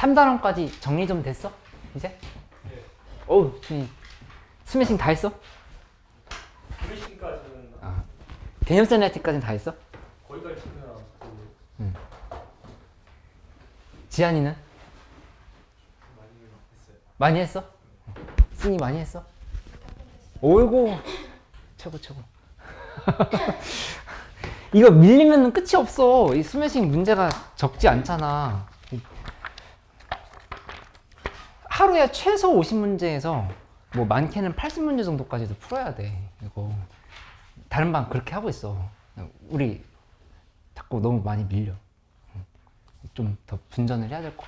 3단원까지 정리 좀 됐어? 이제? 네. 어우, 준이 스매싱 다 했어? 브리싱까지는 개념 세네틱까지는 다 했어? 거기까지 치면 지한이는? 많이 했어요. 많이 했어? 승이 많이 했어? 오이고 최고 최고. 이거 밀리면 끝이 없어. 이 스매싱 문제가 적지 않잖아. 하루에 최소 50문제에서 뭐 많게는 80문제 정도까지도 풀어야 돼. 이거 다른 방 그렇게 하고 있어. 우리 자꾸 너무 많이 밀려. 좀 더 분전을 해야 될 것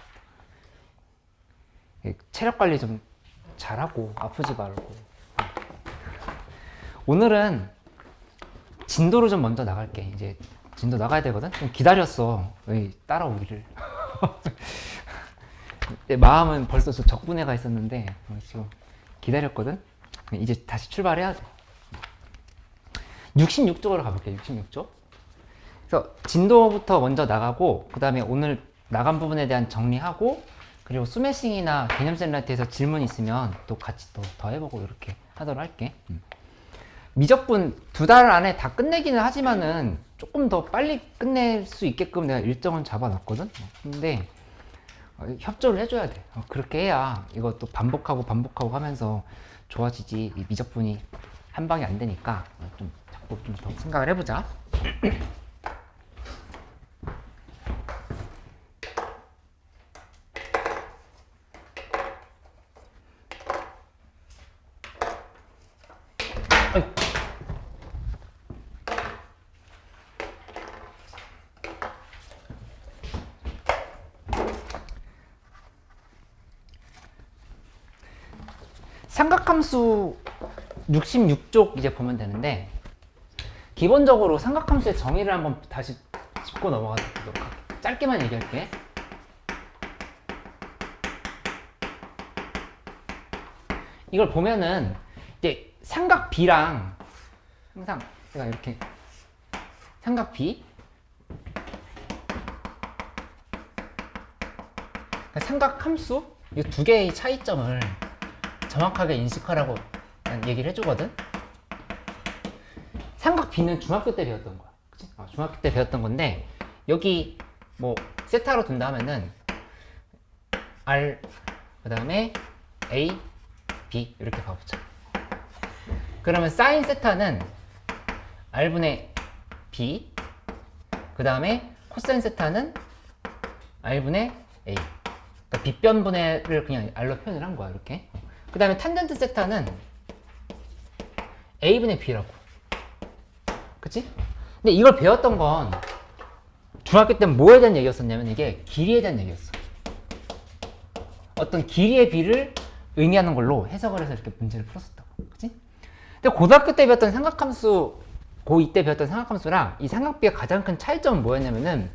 같아. 체력 관리 좀 잘하고 아프지 말고. 오늘은 진도를 좀 먼저 나갈게. 이제 진도 나가야 되거든? 좀 기다렸어. 따라오기를. 내 마음은 벌써 저 적분에 가 있었는데 지금 기다렸거든? 이제 다시 출발해야 돼. 66쪽으로 가볼게. 66쪽. 그래서 진도부터 먼저 나가고, 그 다음에 오늘 나간 부분에 대한 정리하고, 그리고 스매싱이나 개념 셀라이트에서 질문 있으면 또 같이 또 더 해보고 이렇게 하도록 할게. 미적분 2달 안에 다 끝내기는 하지만은 조금 더 빨리 끝낼 수 있게끔 내가 일정은 잡아놨거든. 근데 협조를 해줘야 돼. 그렇게 해야 이거 또 반복하고 하면서 좋아지지. 이 미적분이 한 방에 안 되니까 좀 자꾸 좀 더 생각을 해보자. 삼각함수 66쪽 이제 보면 되는데, 기본적으로 삼각함수의 정의를 한번 다시 짚고 넘어가도록 할게. 짧게만 얘기할게. 이걸 보면은 이제 삼각 B랑 항상 제가 이렇게 삼각 B, 삼각함수 이 두 개의 차이점을 정확하게 인식하라고 난 얘기를 해주거든. 삼각 B는 중학교 때 배웠던 거야. 그치? 중학교 때 배웠던 건데, 여기 뭐 세타로 둔다 하면은 R 그 다음에 A, B 이렇게 가보자. 그러면 사인 세타는 R분의 B, 그 다음에 코사인 세타는 R분의 A. 그러니까 빗변분해를 그냥 R로 표현을 한 거야, 이렇게. 그 다음에 탄젠트 세타는 A분의 B라고. 그치? 근데 이걸 배웠던 건 중학교 때 뭐에 대한 얘기였었냐면, 이게 길이에 대한 얘기였어. 어떤 길이의 B를 의미하는 걸로 해석을 해서 이렇게 문제를 풀었었다고. 그치? 근데 고등학교 때 배웠던 삼각함수, 고2 때 배웠던 삼각함수랑 이 삼각 B의 가장 큰 차이점은 뭐였냐면은,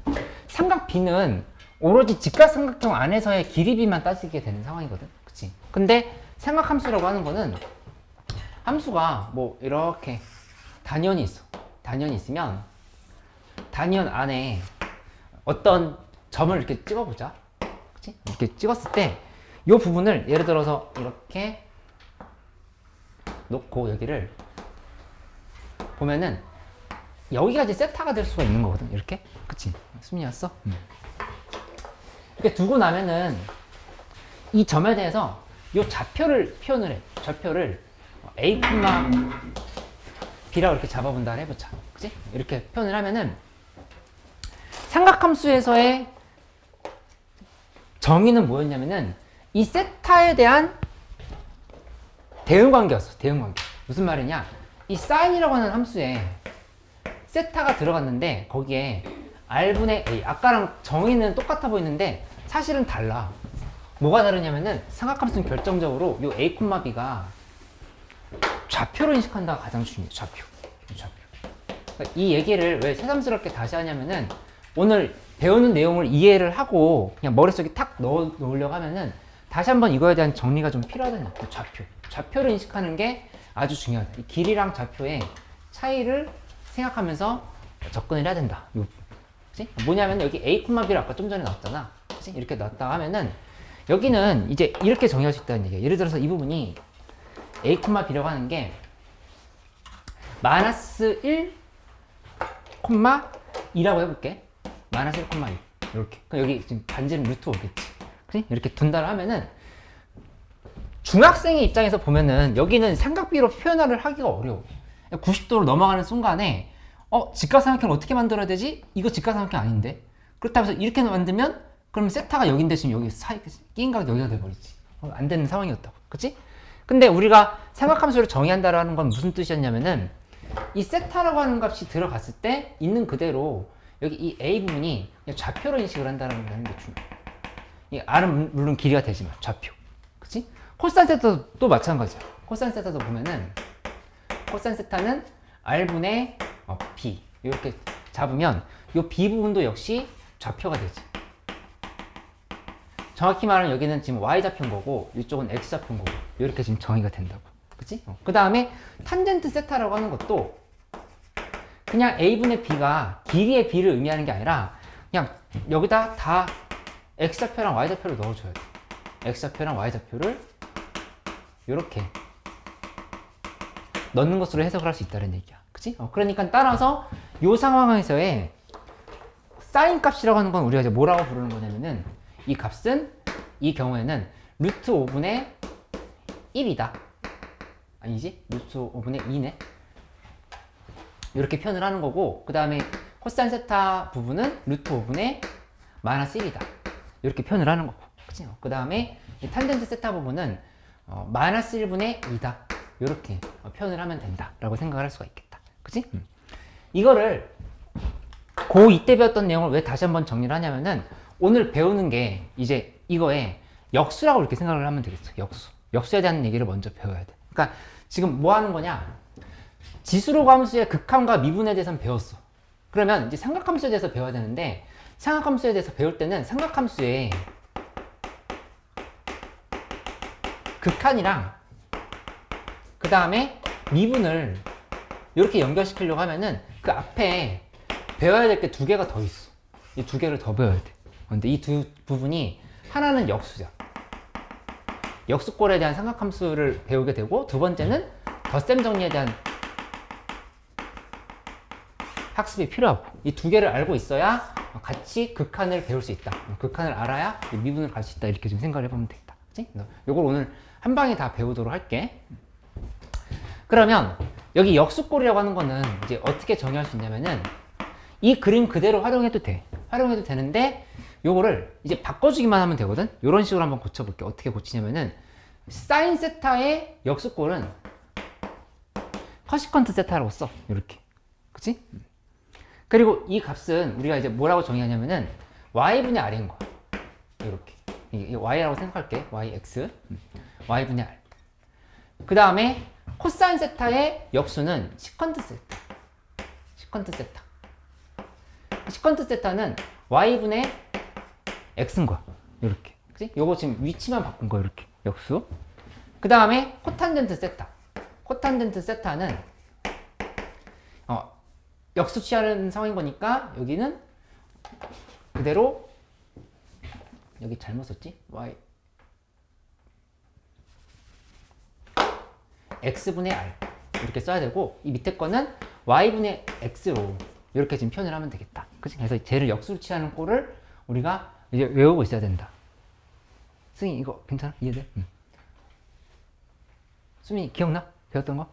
삼각 B는 오로지 직각삼각형 안에서의 길이 B만 따지게 되는 상황이거든. 그치? 근데 삼각함수라고 하는 거는 함수가 뭐 이렇게 단위원이 있어. 단위원이 있으면 단위원 안에 어떤 점을 이렇게 찍어보자. 그치? 이렇게 찍었을 때 이 부분을 예를 들어서 이렇게 놓고 여기를 보면은 여기까지 세타가 될 수가 있는 거거든. 이렇게. 그치? 수민이었어? 이렇게 두고 나면은 이 점에 대해서 이 좌표를 표현을 해. 좌표를 A, B라고 이렇게 잡아본다 해보자. 그치? 이렇게 표현을 하면은 삼각함수에서의 정의는 뭐였냐면은, 이 세타에 대한 대응관계였어. 대응관계. 무슨 말이냐? 이 사인이라고 하는 함수에 세타가 들어갔는데 거기에 R분의 A, 아까랑 정의는 똑같아 보이는데 사실은 달라. 뭐가 다르냐면은 삼각함수는 결정적으로 이 A, B가 좌표로 인식한다가 가장 중요해. 좌표. 그러니까 이 얘기를 왜 새삼스럽게 다시 하냐면은, 오늘 배우는 내용을 이해를 하고 그냥 머릿속에 탁 넣어 놓으려고 하면은 다시 한번 이거에 대한 정리가 좀 필요하다는 거야. 좌표를 인식하는 게 아주 중요하다. 이 길이랑 좌표의 차이를 생각하면서 접근을 해야 된다. 그치? 뭐냐면 여기 A, B를 아까 좀 전에 나왔잖아. 그치? 이렇게 나왔다 하면은 여기는 이제 이렇게 정의할 수 있다는 얘기예요. 예를 들어서 이 부분이 a, b라고 하는 게 마이너스 1, 2라고 해볼게. 마이너스 1, 2 이렇게. 그럼 여기 지금 반지름 루트 5겠지. 그치? 이렇게 둔다를 하면은 중학생의 입장에서 보면은 여기는 삼각비로 표현을 하기가 어려워. 90도로 넘어가는 순간에 직각삼각형을 어떻게 만들어야 되지? 이거 직각삼각형 아닌데? 그렇다고 해서 이렇게 만들면 그럼 세타가 여기인데 지금 여기 사이 끼인 각이 여기가 돼버리지. 안 되는 상황이었다고. 그치? 근데 우리가 삼각함수를 정의한다라는 건 무슨 뜻이었냐면은 이 세타라고 하는 값이 들어갔을 때 있는 그대로 여기 이 A 부분이 그냥 좌표로 인식을 한다는 게 중요해. 이 R은 물론 길이가 되지만 좌표. 그치? 코사인 세타도 또 마찬가지야. 코사인 세타도 보면은 코사인 세타는 R분의 B 이렇게 잡으면 이 B 부분도 역시 좌표가 되지. 정확히 말하면 여기는 지금 Y좌표인 거고 이쪽은 X좌표인 거고 이렇게 지금 정의가 된다고. 그치? 그 다음에 탄젠트 세타라고 하는 것도 그냥 A분의 B가 길이의 B를 의미하는 게 아니라 그냥 여기다 다 X좌표랑 Y좌표를 넣어줘야 돼. X좌표랑 Y좌표를 이렇게 넣는 것으로 해석을 할 수 있다는 얘기야. 그치? 그러니까 따라서 이 상황에서의 사인 값이라고 하는 건 우리가 이제 뭐라고 부르는 거냐면은 이 값은 이 경우에는 루트 5분의 1이다. 아니지? 루트 5분의 2네. 이렇게 표현을 하는 거고, 그 다음에 코사인 세타 부분은 루트 5분의 마이너스 1이다. 이렇게 표현을 하는 거고. 그치? 그 다음에 탄젠트 세타 부분은 마이너스 1분의 2다. 이렇게 표현을 하면 된다. 라고 생각을 할 수가 있겠다. 그치? 이거를 고2 때 배웠던 내용을 왜 다시 한번 정리를 하냐면은 오늘 배우는 게 이제 이거에 역수라고 이렇게 생각을 하면 되겠어. 역수에 대한 얘기를 먼저 배워야 돼. 그러니까 지금 뭐 하는 거냐? 지수로 함수의 극함과 미분에 대해서는 배웠어. 그러면 이제 삼각함수에 대해서 배워야 되는데 삼각함수에 대해서 배울 때는 삼각함수의 극한이랑 그 다음에 미분을 이렇게 연결시키려고 하면은 그 앞에 배워야 될 게 두 개가 더 있어. 이 두 개를 더 배워야 돼. 근데 이 두 부분이 하나는 역수죠. 역수꼴에 대한 삼각함수를 배우게 되고 두 번째는 덧셈 정리에 대한 학습이 필요하고 이 두 개를 알고 있어야 같이 극한을 배울 수 있다. 극한을 알아야 미분을 갈 수 있다. 이렇게 좀 생각을 해보면 되겠다. 그치? 이걸 오늘 한 방에 다 배우도록 할게. 그러면 여기 역수꼴이라고 하는 거는 이제 어떻게 정의할 수 있냐면은 이 그림 그대로 활용해도 돼. 활용해도 되는데 요거를 이제 바꿔주기만 하면 되거든. 이런 식으로 한번 고쳐볼게. 어떻게 고치냐면은 사인 세타의 역수꼴은 커시컨트 세타라고 써. 이렇게. 그치? 그리고 이 값은 우리가 이제 뭐라고 정의하냐면은 y분의 r인 거야. 이렇게. 이 y라고 생각할게. yx. y분의 r. 그 다음에 코사인 세타의 역수는 시컨트 세타. 시컨트 세타. 시컨트 세타는 y분의 x인 거야. 이렇게. 그치? 요거 지금 위치만 바꾼 거야. 이렇게. 역수. 그 다음에 코탄젠트 세타. 코탄젠트 세타는 역수 취하는 상황인 거니까 여기는 그대로 여기 잘못 썼지? y x분의 r 이렇게 써야 되고 이 밑에 거는 y분의 x로 이렇게 지금 표현을 하면 되겠다. 그치? 그래서 쟤를 역수로 취하는 꼴을 우리가 이제 외우고 있어야 된다. 승희 이거 괜찮아? 이해돼? 수민이 기억나? 배웠던 거?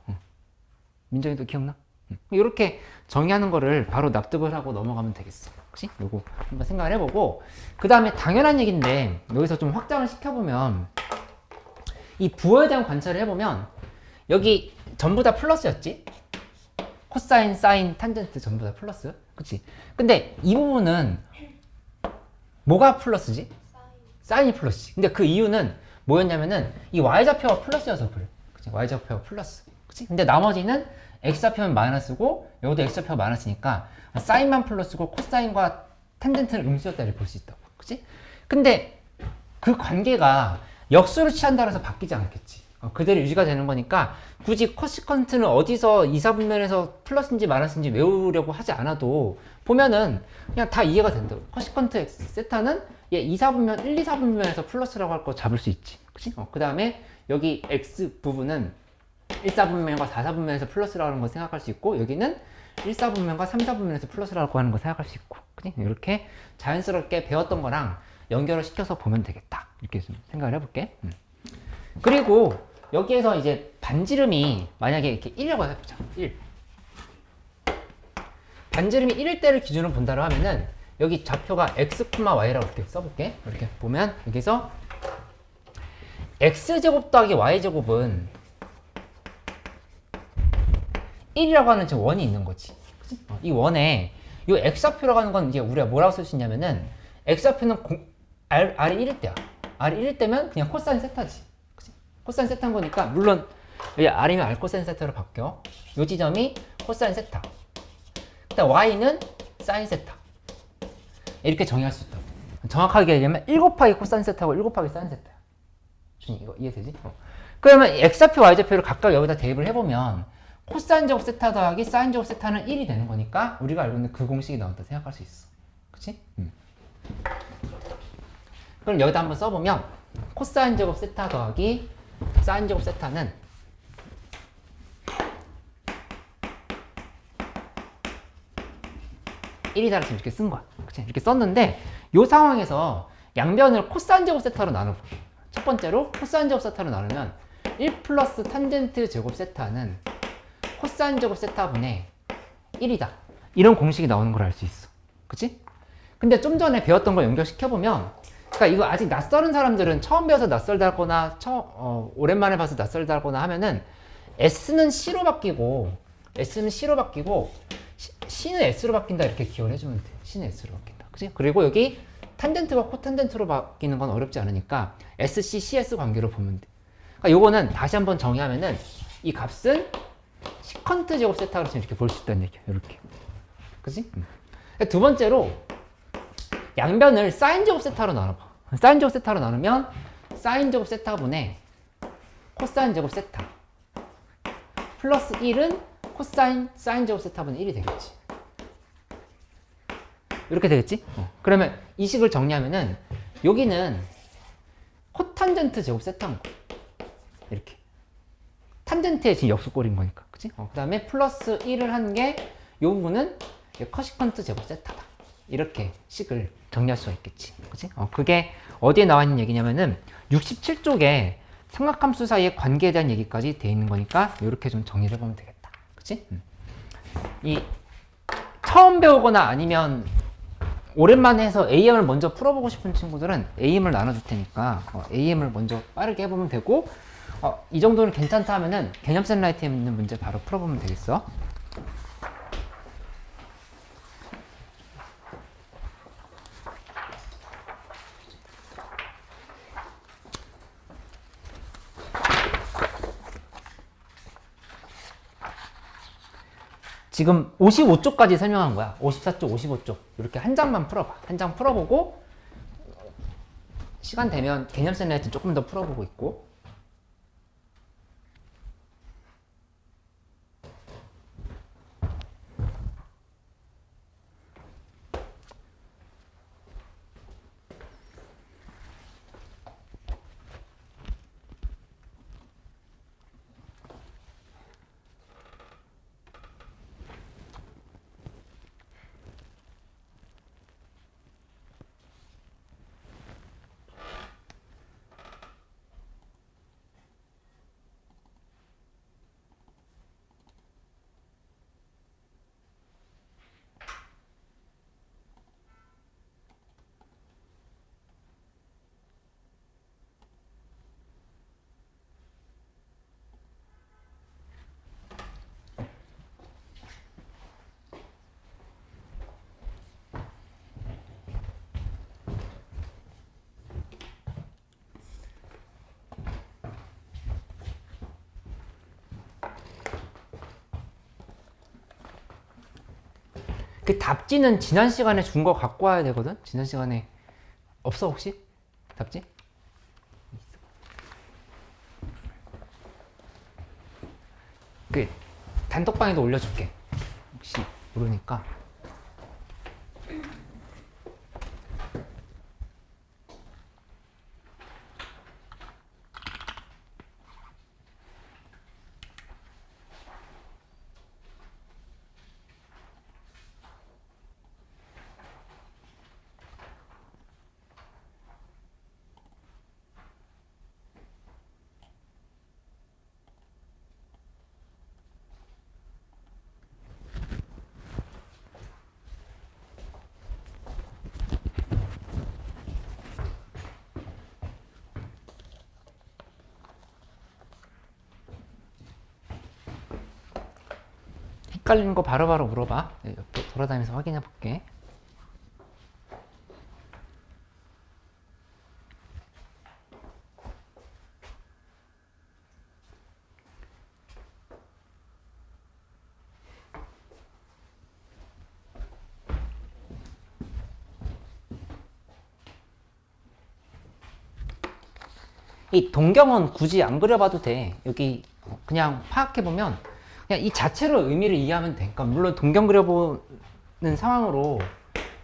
민정이도 기억나? 이렇게 정의하는 거를 바로 납득을 하고 넘어가면 되겠어. 그치? 요거 한번 생각을 해보고 그 다음에 당연한 얘기인데 여기서 좀 확장을 시켜보면 이 부호에 대한 관찰을 해보면 여기 전부 다 플러스였지? 코사인, 사인, 탄젠트 전부 다 플러스. 그치? 근데 이 부분은 뭐가 플러스지? 사인이 플러스지. 근데 그 이유는 뭐였냐면은 이 y좌표가 플러스여서 그래. 그치? y좌표가 플러스. 그치? 근데 나머지는 x좌표는 마이너스고 여기도 x좌표가 마이너스니까 사인만 플러스고 코사인과 탄젠트는 음수였다 이렇게 볼 수 있다고. 그치? 근데 그 관계가 역수를 취한다고 해서 바뀌지 않겠지. 그대로 유지가 되는 거니까 굳이 코시컨트는 어디서 2, 4분면에서 플러스인지 마이너스인지 외우려고 하지 않아도 보면은 그냥 다 이해가 된다고. 코시컨트 세타는 얘 2, 4분면, 1, 2, 4분면에서 플러스라고 할 거 잡을 수 있지. 그치? 그 다음에 여기 x 부분은 1, 4분면과 4, 4분면에서 플러스라고 하는 거 생각할 수 있고 여기는 1, 4분면과 3, 4분면에서 플러스라고 하는 거 생각할 수 있고 그치? 이렇게 자연스럽게 배웠던 거랑 연결을 시켜서 보면 되겠다. 이렇게 좀 생각을 해볼게. 그리고 여기에서 이제 반지름이 만약에 이렇게 1이라고 해보자. 1. 반지름이 1일 때를 기준으로 본다고 하면은 여기 좌표가 x, y라고 이렇게 써볼게. 이렇게 보면 여기서 x제곱 더하기 y제곱은 1이라고 하는 저 원이 있는 거지. 그치? 이 원에 이 x좌표라고 하는 건 이제 우리가 뭐라고 쓸 수 있냐면은 x좌표는 r이 1일 때야. r이 1일 때면 그냥 코사인 세타지. 그치? 코사인 세타인 거니까 물론 여기 r이면 r 코사인 세타로 바뀌어. 이 지점이 코사인 세타. 그다음 y는 사인 세타. 이렇게 정의할 수 있다고. 정확하게 얘기하면 1 곱하기 코사인 세타고 1 곱하기 사인 세타야. 준이 이거 이해되지? 그러면 x좌표, y좌표를 각각 여기다 대입을 해보면 코사인 제곱 세타 더하기 사인 제곱 세타는 1이 되는 거니까 우리가 알고 있는 그 공식이 나온다 생각할 수 있어. 그치? 그럼 여기다 한번 써보면 코사인 제곱 세타 더하기 사인 제곱 세타는 1이 달았으면 이렇게 쓴 거야. 그치? 이렇게 썼는데 이 상황에서 양변을 코사인 제곱 세타로 나눠볼게. 첫 번째로 코사인 제곱 세타로 나누면 1 플러스 탄젠트 제곱 세타는 코사인 제곱 세타분의 1이다. 이런 공식이 나오는 걸 알 수 있어. 그치? 근데 좀 전에 배웠던 걸 연결시켜보면 그러니까 이거 아직 낯설은 사람들은 처음 배워서 낯설다거나 오랜만에 봐서 낯설다거나 하면은 S는 C로 바뀌고 C는 S로 바뀐다 이렇게 기억을 해주면 돼. C는 S로 바뀐다. 그치? 그리고 여기 탄젠트가 코탄젠트로 바뀌는 건 어렵지 않으니까 SC, CS 관계로 보면 돼. 그러니까 요거는 다시 한번 정의하면은 이 값은 시컨트 제곱 세타로 이렇게 볼 수 있다는 얘기야. 이렇게. 그치? 두 번째로 양변을 사인 제곱 세타로 나눠봐. 사인 제곱 세타로 나누면 사인 제곱 세타분의 코사인 제곱 세타 플러스 1은 코사인 사인 제곱 세타분의 1이 되겠지. 이렇게 되겠지? 그러면 이 식을 정리하면은 여기는 코탄젠트 제곱 세타인 거야. 이렇게. 탄젠트의 지금 역수꼴인 거니까. 그치? 그 다음에 플러스 1을 한 게 요 부분은 커시컨트 제곱 세타다. 이렇게 식을 정리할 수가 있겠지. 그치? 그게 어디에 나와 있는 얘기냐면은 67쪽에 삼각함수 사이의 관계에 대한 얘기까지 돼 있는 거니까 이렇게 좀 정리를 해보면 되겠다. 그치? 이 처음 배우거나 아니면 오랜만에 해서 AM을 먼저 풀어보고 싶은 친구들은 AM을 나눠줄 테니까 AM을 먼저 빠르게 해보면 되고 이 정도는 괜찮다 하면은 개념센 라이트에 있는 문제 바로 풀어보면 되겠어. 지금 55쪽까지 설명한 거야. 54쪽, 55쪽. 이렇게 한 장만 풀어봐. 한 장 풀어보고 시간 되면 개념센 라이트 조금 더 풀어보고 있고 그 답지는 지난 시간에 준 거 갖고 와야 되거든? 지난 시간에 없어 혹시? 답지? 그 단톡방에도 올려줄게. 혹시 모르니까. 헷갈리는 거 바로바로 물어봐. 옆에 돌아다니면서 확인해 볼게. 이 동경은 굳이 안 그려봐도 돼. 여기 그냥 파악해보면 그냥 이 자체로 의미를 이해하면 돼. 그러니까 물론 동경 그려보는 상황으로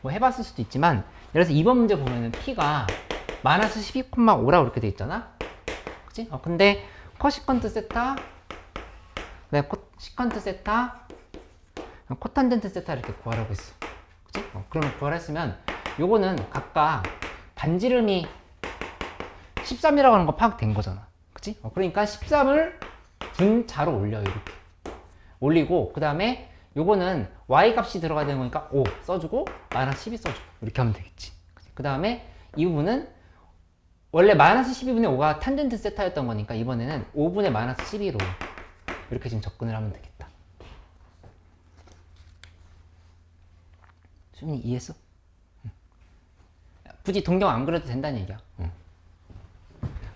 뭐 해봤을 수도 있지만, 예를 들어서 2번 문제 보면은 P가 마이너스 12,5라고 이렇게 돼 있잖아? 그치? 근데 코시컨트 세타, 그다음에 시컨트 세타, 코탄젠트 세타 이렇게 구하라고 했어. 그치? 그러면 구하라 했으면 요거는 각각 반지름이 13이라고 하는 거 파악된 거잖아. 그치? 그러니까 13을 분자로 올려, 이렇게. 올리고, 그 다음에 요거는 y 값이 들어가야 되는 거니까 5 써주고, 마이너스 12 써주고. 이렇게 하면 되겠지. 그 다음에 이 부분은 원래 마이너스 12분의 5가 탄젠트 세타였던 거니까 이번에는 5분의 마이너스 12로 이렇게 지금 접근을 하면 되겠다. 수민이 이해했어? 응. 굳이 동경 안 그려도 된다는 얘기야. 응.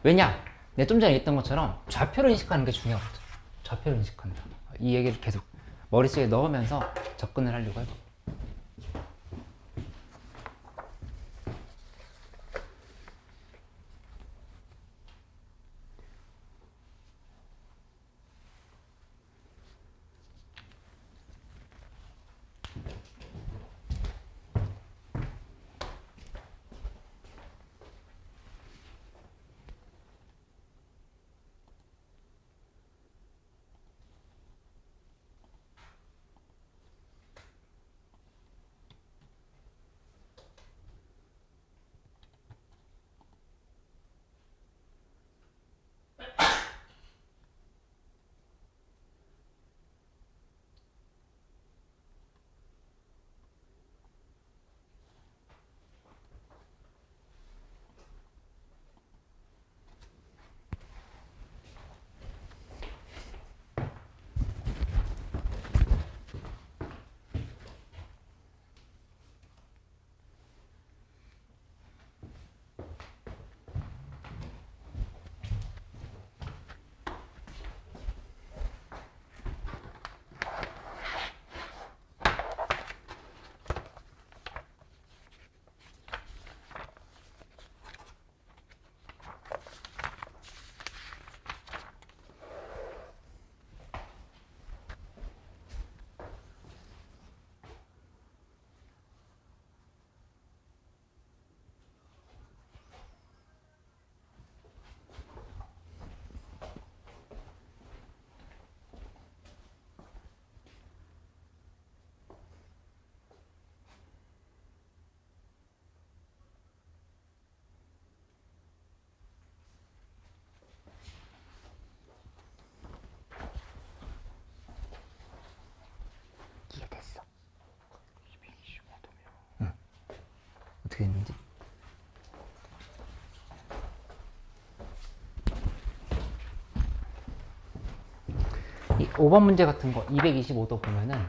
왜냐? 내가 좀 전에 얘기했던 것처럼 좌표를 인식하는 게 중요하거든. 좌표를 인식한다. 이 얘기를 계속 머릿속에 넣으면서 접근을 하려고 해봐. 이해됐어? 응. 어떻게 됐는지? 이 5번 문제 같은 거 225도 보면은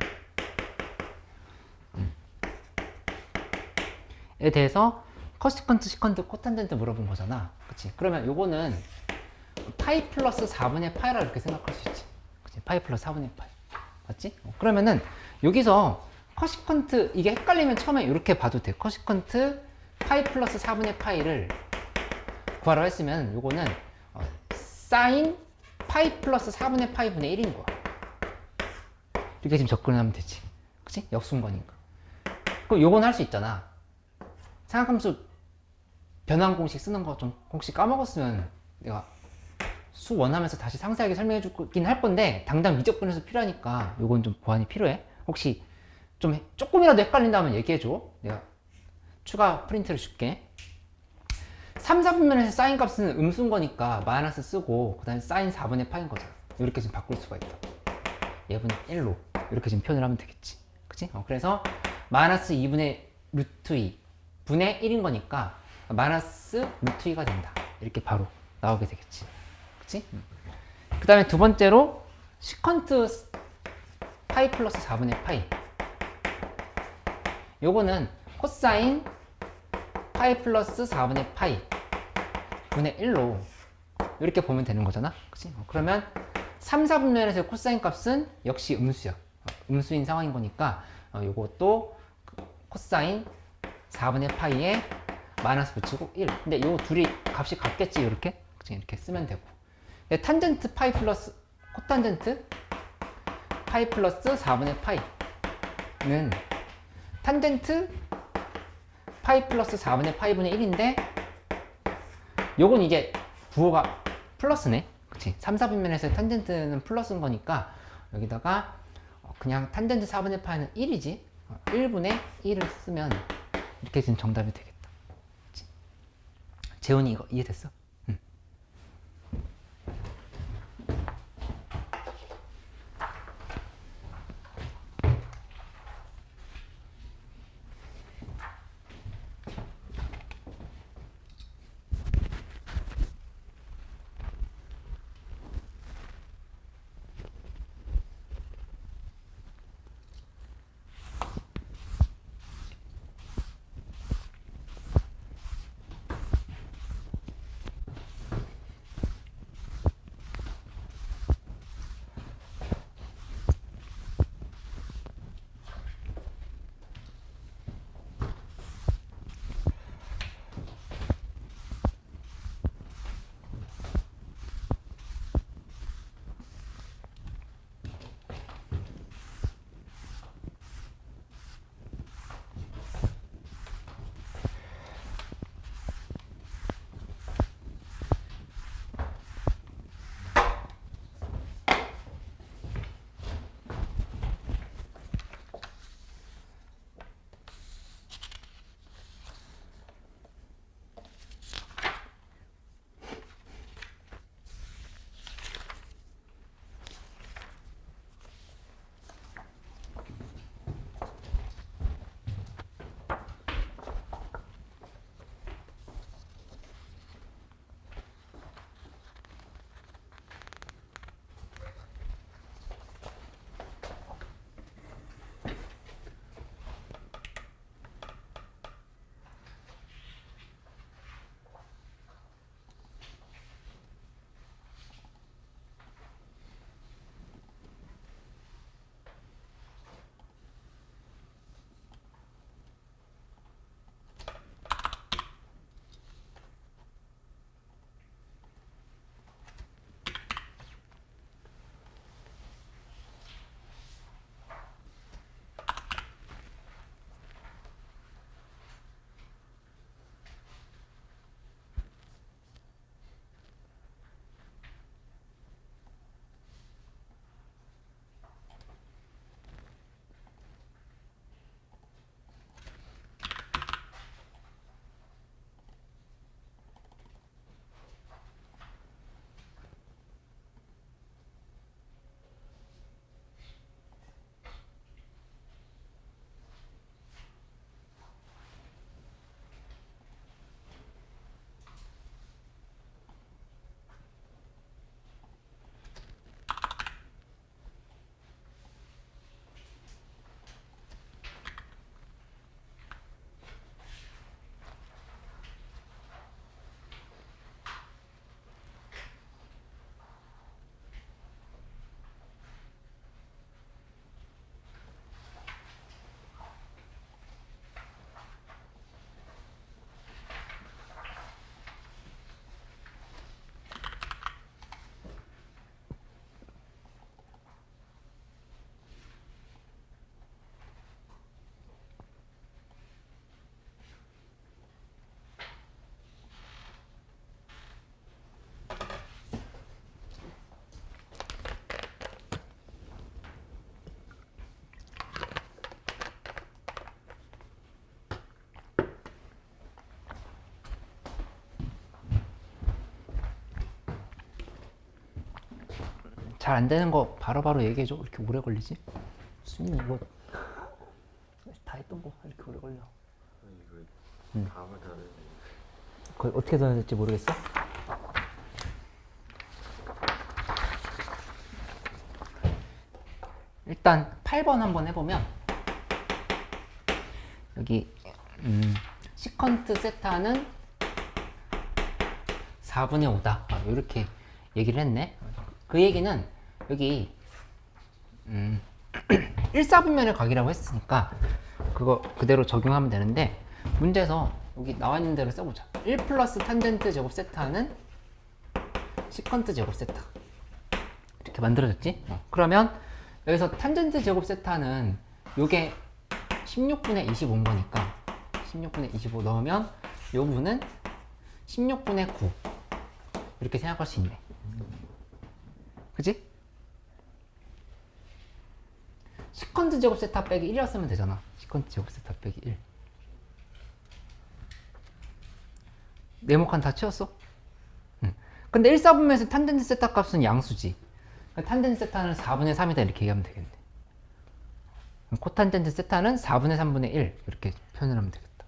에 대해서 커시컨트, 시컨트, 코탄젠트 물어본 거잖아. 그치? 그러면 요거는 파이 플러스 4분의 파이라 이렇게 생각할 수 있지. 그치? 파이 플러스 4분의 파이. 맞지? 그러면은 여기서 커시컨트, 이게 헷갈리면 처음에 이렇게 봐도 돼. 커시컨트 파이 플러스 4분의 파이를 구하라 했으면 요거는 사인 파이 플러스 4분의 파이 분의 1인 거야. 이렇게 지금 접근하면 되지. 그치? 역순거니까. 그럼 요건 할 수 있잖아. 삼각함수 변환 공식 쓰는 거 좀 혹시 까먹었으면 내가 수원하면서 다시 상세하게 설명해 주긴 할 건데 당장 미적분에서 필요하니까 요건 좀 보완이 필요해. 혹시 좀 조금이라도 헷갈린다면 얘기해줘. 내가 추가 프린트를 줄게. 3, 4분면에서 사인 값은 음수인 거니까 마이너스 쓰고 그 다음에 사인 4분의 파인 거잖아. 이렇게 지금 바꿀 수가 있다. 얘분의 1로 이렇게 지금 표현을 하면 되겠지. 그치? 그래서 마이너스 2분의 루트 2 분의 1인 거니까 마이너스 루트 2가 된다. 이렇게 바로 나오게 되겠지. 그치? 그 다음에 두 번째로 시컨트 파이 플러스 4분의 파이. 요거는 코사인 파이 플러스 4분의 파이 분의 1로 이렇게 보면 되는 거잖아. 그치? 그러면 3, 4분면에서의 코사인 값은 역시 음수야. 음수인 상황인 거니까 요것도 코사인 4분의 파이에 마이너스 붙이고 1. 근데 요 둘이 값이 같겠지. 이렇게. 그치? 이렇게 쓰면 되고. 탄젠트 파이 플러스 코탄젠트 파이 플러스 4분의 파이는 탄젠트 파이 플러스 4분의 파이분의 1인데 요건 이제 부호가 플러스네. 그치? 3, 4분면에서의 탄젠트는 플러스인 거니까 여기다가 그냥 탄젠트 4분의 파이는 1이지. 1분의 1을 쓰면 이렇게 지금 정답이 되겠다. 그치? 재훈이 이거 이해됐어? 잘 안 되는 거 바로바로 얘기해줘. 왜 이렇게 오래 걸리지? 수민이 이거 다 했던 거 왜 이렇게 오래 걸려? 이거 다음을 다 해야 돼. 그걸 어떻게 써야 될지 모르겠어? 일단 8번 한번 해보면 여기 시컨트 세타는 4분의 5다 이렇게 얘기를 했네. 그 얘기는 여기 1사분면의 각이라고 했으니까 그거 그대로 적용하면 되는데, 문제에서 여기 나와 있는 대로 써보자. 1 플러스 탄젠트 제곱 세타는 시컨트 제곱 세타 이렇게 만들어졌지? 그러면 여기서 탄젠트 제곱 세타는 요게 16분의 25인 거니까 16분의 25 넣으면 요 분은 16분의 9 이렇게 생각할 수 있네. 그치? 시컨트 제곱 세타 빼기 1이었으면 되잖아. 시컨트 제곱 세타 빼기 1. 네모칸 다 채웠어? 응. 근데 1사분면에서 탄젠트 세타 값은 양수지. 탄젠트 세타는 4분의 3이다 이렇게 얘기하면 되겠네. 코탄젠트 세타는 4분의 3분의 1 이렇게 표현을 하면 되겠다.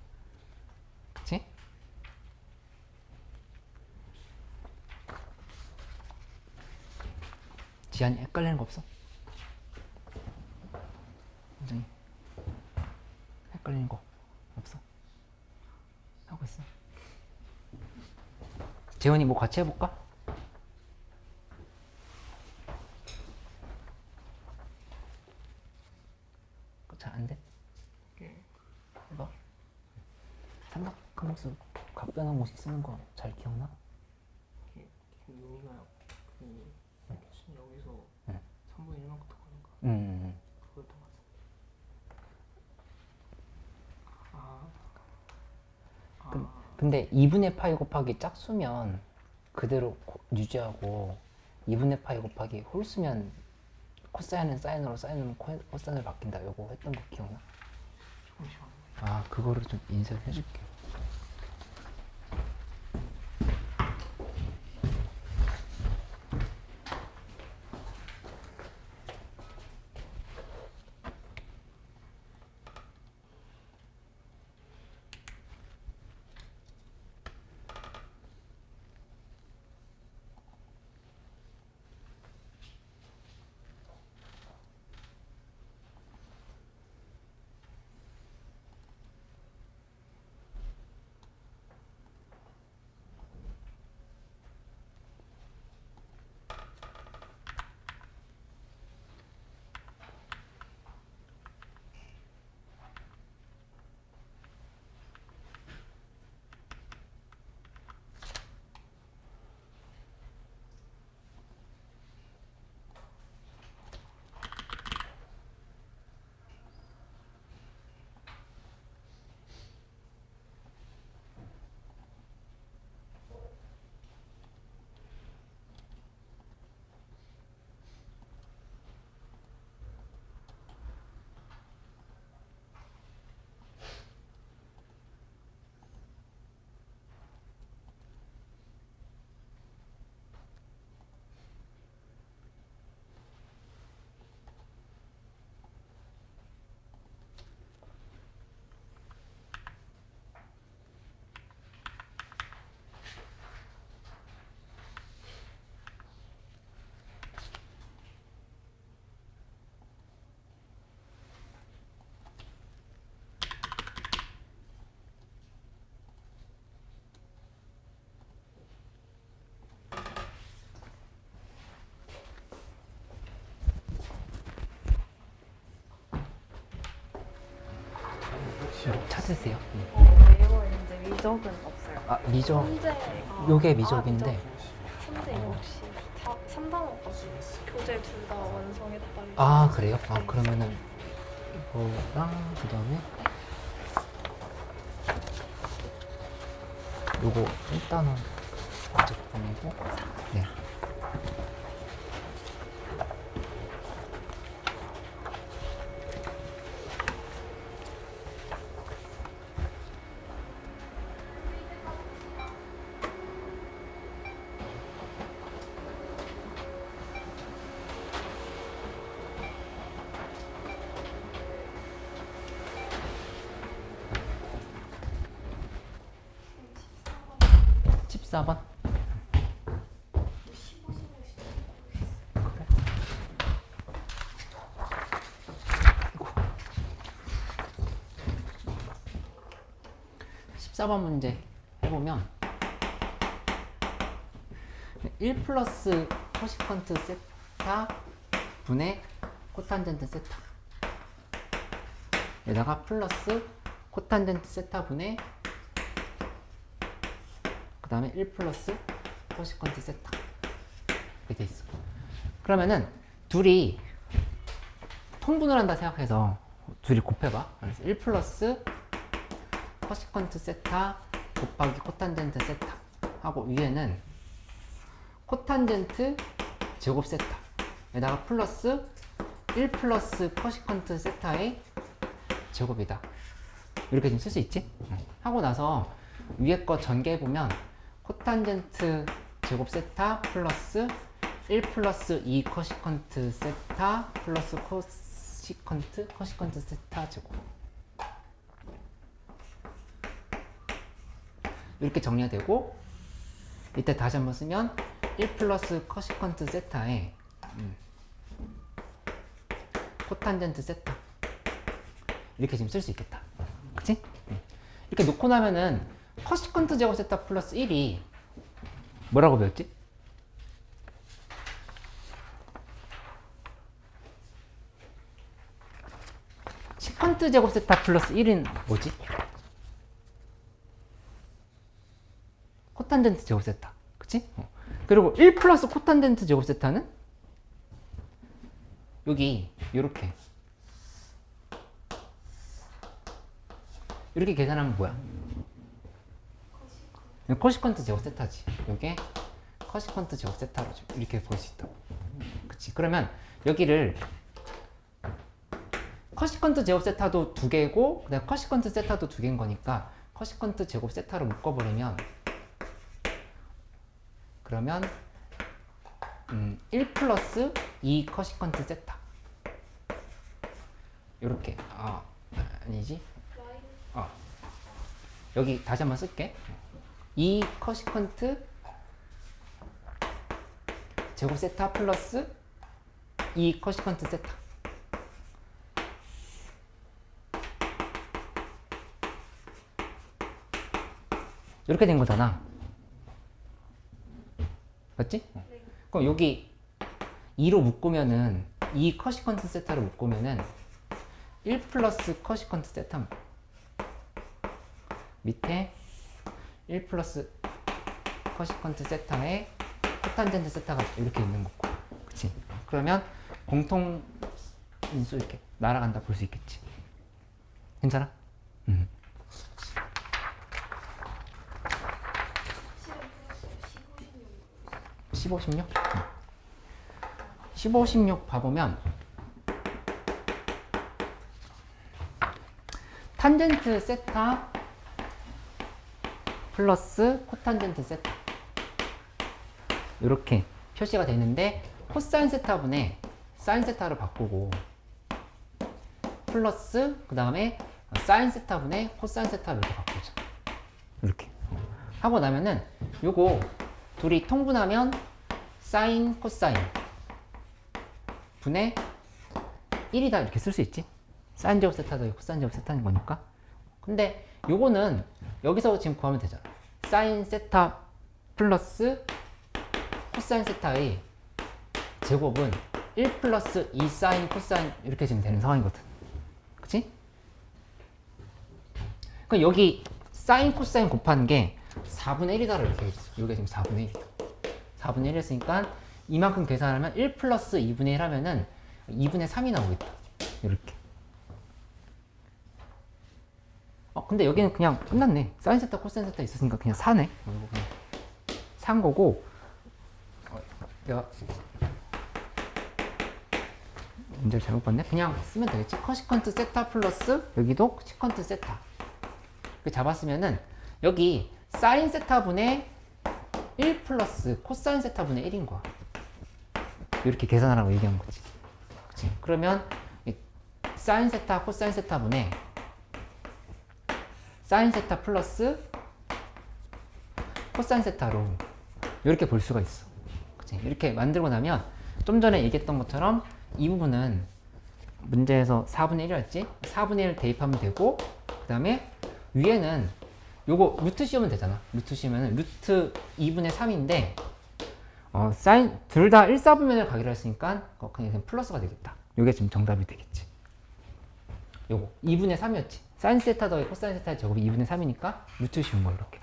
그치? 지한이 헷갈리는 거 없어? 굉장히 헷갈리는 거 없어? 하고 있어. 재훈이 뭐 같이 해볼까? 잘 안 돼? 해봐. 삼각 함수 각변한 공식 쓰는 거 잘 기억나? 유미가 여기서 응. 3분의 1만부터 가는 거. 그걸 더 봤어. 근데 2분의 파이 곱하기 짝수면 그대로 유지하고 2분의 파이 곱하기 홀수면 코사인은 사인으로, 사인은 코사인으로 바뀐다. 요거 했던 거 기억나? 조금씩 하는 아, 그거를 좀 인쇄를 해줄게. 찾으세요. 네이버에 이제 미적은 없어요. 아, 미적. 현재 요게 미적인데. 현재 역시 3단원까지 교재 둘 다 완성했다. 아, 그래요? 아, 그러면은 이거랑 그 다음에 요거 일단은 먼저 보내고. 네. 14번. 그래. 아이고. 14번 문제 해보면 1 플러스 코시컨트 세타 분의 코탄젠트 세타 에다가 플러스 코탄젠트 세타 분의 그 다음에 1 플러스 코시컨트 세타 이렇게 돼 있어. 그러면은 둘이 통분을 한다 생각해서 둘이 곱해봐. 그래서 1 플러스 코시컨트 세타 곱하기 코탄젠트 세타 하고 위에는 코탄젠트 제곱 세타 에다가 플러스 1 플러스 코시컨트 세타의 제곱이다. 이렇게 좀 쓸 수 있지? 하고 나서 위에 거 전개해보면 코탄젠트 제곱 세타 플러스 1 플러스 2 코시컨트 세타 플러스 코시컨트 세타 제곱 이렇게 정리가 되고 이때 다시 한번 쓰면 1 플러스 코시컨트 세타에 코탄젠트 세타 이렇게 지금 쓸 수 있겠다. 그치? 이렇게 놓고 나면은 코시컨트 제곱 세타 플러스 1이 뭐라고 배웠지? 시컨트 제곱 세타 플러스 1은 뭐지? 코탄젠트 제곱 세타. 그치? 그리고 1 플러스 코탄젠트 제곱 세타는 여기 요렇게 이렇게 계산하면 뭐야? 코시컨트 제곱 세타지. 요게 코시컨트 제곱 세타로 이렇게 볼 수 있다고. 그치? 그러면 여기를 코시컨트 제곱 세타도 2개고 그다음에 코시컨트 세타도 2개인 거니까 코시컨트 제곱 세타로 묶어버리면 그러면 1 플러스 2 코시컨트 세타 요렇게 아니지? 여기 다시 한번 쓸게. 2 코시컨트 제곱 세타 플러스 2 코시컨트 세타 이렇게 된 거잖아. 맞지? 네. 그럼 여기 2로 묶으면은 2 코시컨트 세타로 묶으면은 1 플러스 코시컨트 세타 밑에 1 플러스 코시컨트 세타에 코탄젠트 세타가 이렇게 있는 거고. 그치? 그러면 공통 인수 이렇게 날아간다 볼 수 있겠지. 괜찮아? 15, 16? 15, 16 봐보면 탄젠트 세타 플러스 코탄젠트 세타 이렇게 표시가 되는데 코사인 세타분의 사인 세타로 바꾸고 플러스 그 다음에 사인 세타분의 코사인 세타로 이렇게 바꾸자. 이렇게 하고 나면은 요거 둘이 통분하면 사인 코사인 분의 1이다 이렇게 쓸 수 있지. 사인 제곱 세타도 코사인 제곱 세타인 거니까. 근데 요거는 여기서 지금 구하면 되잖아. 사인 세타 플러스 코사인 세타의 제곱은 1 플러스 2 사인 코사인 이렇게 지금 되는 상황이거든. 그치? 그럼 여기 사인 코사인 곱하는 게 4분의 1이다라고 이렇게 해줬어. 여기가 지금 4분의 1이다. 4분의 1 했으니까 이만큼 계산하면 1 플러스 2분의 1 하면은 2분의 3이 나오겠다. 이렇게. 근데 여기는 그냥 끝났네. 사인 세타 코사인 세타 있었으니까 그냥 4네. 산 거고 내가 문제를 잘못 봤네. 그냥 쓰면 되겠지. 코시컨트 세타 플러스 여기도 시컨트 세타 이렇게 잡았으면은 여기 사인 세타분의 1 플러스 코사인 세타분의 1인 거야. 이렇게 계산하라고 얘기한 거지. 그치? 그러면 사인 세타 코사인 세타분의 사인 세타 플러스 코사인 세타로 이렇게 볼 수가 있어. 그치? 이렇게 만들고 나면 좀 전에 얘기했던 것처럼 이 부분은 문제에서 4분의 1이었지? 4분의 1 대입하면 되고, 그 다음에 위에는 요거 루트 씌우면 되잖아. 루트 씌우면 루트 2분의 3인데 사인 둘 다 1, 4분면을 가기로 했으니까 그냥 플러스가 되겠다. 요게 지금 정답이 되겠지. 요거 2분의 3이었지. 사인 세타 더하기 코사인 세타의 제곱이 2분의 3이니까 루트 씌운 거 이렇게.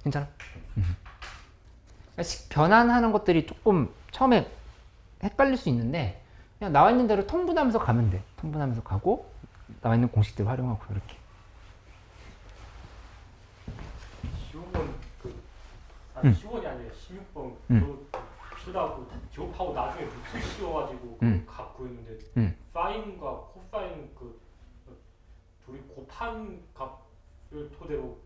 괜찮아? 그러니까 변환하는 것들이 조금 처음에 헷갈릴 수 있는데 그냥 나와 있는 대로 통분하면서 가면 돼. 통분하면서 가고 나와 있는 공식들 활용하고 이렇게. 15번 아니 15번이 아니라 16번 그러다 제곱하고 나중에 루트 씌워가지고 값 구했는데 사인과 코사인 둘이 곱한 값을 토대로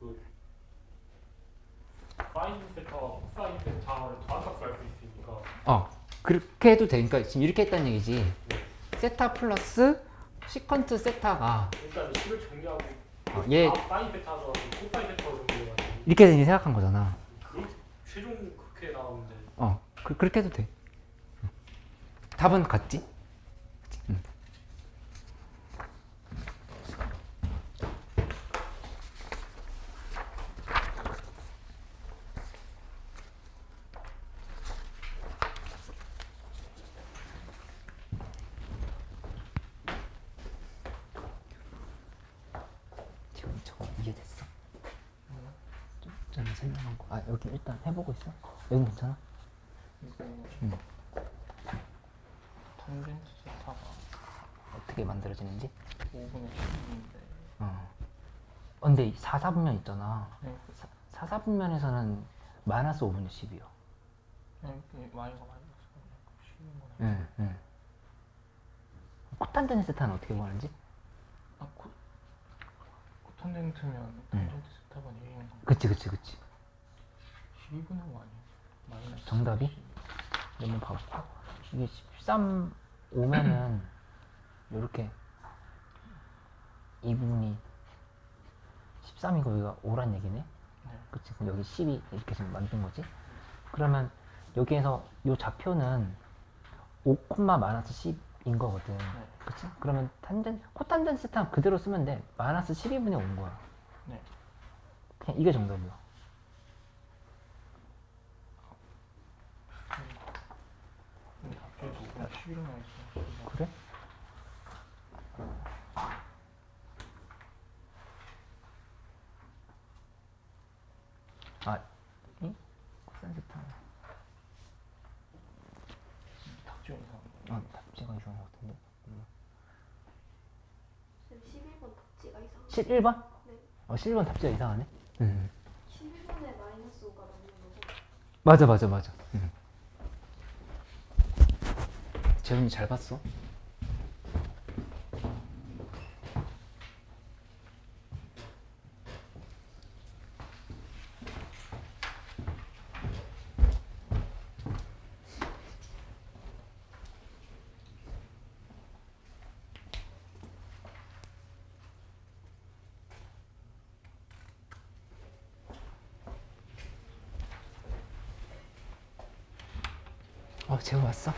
사인 세타와 코사인 세타를 더한 값을 알 수 있으니까 그렇게 해도 돼. 그러니까 지금 이렇게 했다는 얘기지. 세타 플러스 시컨트 세타가 일단 식을 정리하고 얘 사인 세타로 코사인 세타로 정리해가지고 이렇게 생각한 거잖아. 최종 그렇게 나오는데 그렇게 해도 돼. 답은 같지? 그치? 지금 저거 이해됐어? 좀 전에 설명한 거. 여기 일단 해보고 있어? 여긴 괜찮아? 탄젠트 세타가 어떻게 만들어지는지? 5분의 10인데 근데 4, 4분면 있잖아. 네. 4, 4분면에서는 마이너스 5분의 10이요. Y가 마이너스 10인 거네. 코탄젠트 세타는 어떻게 구하는지? 코탄젠트면 탄젠트 세타가 1인 거. 그치. 12분의 5 아니야? 마이너스 정답이? 12. 한번 봐볼까? 이게 13 오면은 요렇게 이 부분이 13이고 여기가 5란 얘기네? 네. 그치? 그럼 여기 12 이렇게 지금 만든 거지? 그러면 여기에서 요 좌표는 5, 마이너스 10인 거거든. 네. 그치? 그러면 코탄젠트 세타 그대로 쓰면 돼. 마이너스 12분의 5인 거야. 네. 그냥 이게 정답이야. 근데 갑자기 5분의 11이 나 있어. 그래? 이? 코사인 세타. 탁지가 이상한 거. 답지가 이상한 것 같은데. 11번 답지가 이상해. 11번? 네. 11번 답지가 이상하네. 11번에 마이너스 5가 남는 거죠? 맞아. 재훈이 잘 봤어. 재훈 왔어?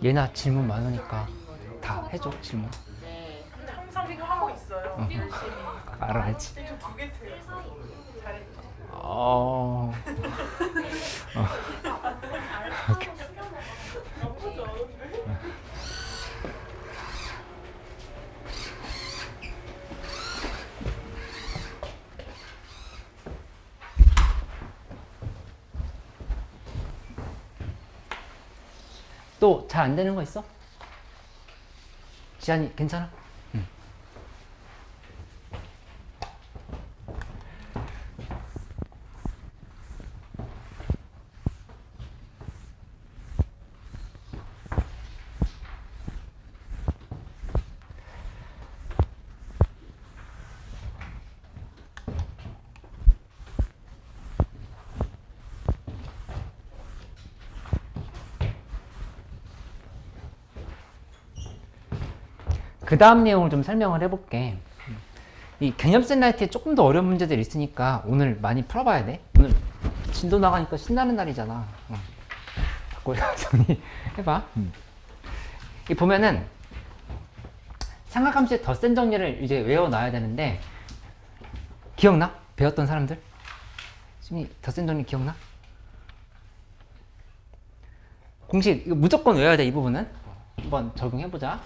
얘나 질문 많으니까 다 해줘 질문. 항상 이거 하고 있어요. 알아야지. 저 그게 제일 잘했죠. 또 잘 안 되는 거 있어? 지안이 괜찮아? 그 다음 내용을 좀 설명을 해볼게. 이 개념 셀라이트에 조금 더 어려운 문제들이 있으니까 오늘 많이 풀어봐야 돼. 오늘 진도 나가니까 신나는 날이잖아. 자꾸 정리해봐. 이 보면은 삼각함수의 덧셈 정리를 이제 외워놔야 되는데 기억나? 배웠던 사람들? 지금 덧셈 정리 기억나? 공식 이거 무조건 외워야 돼. 이 부분은 한번 적용해보자.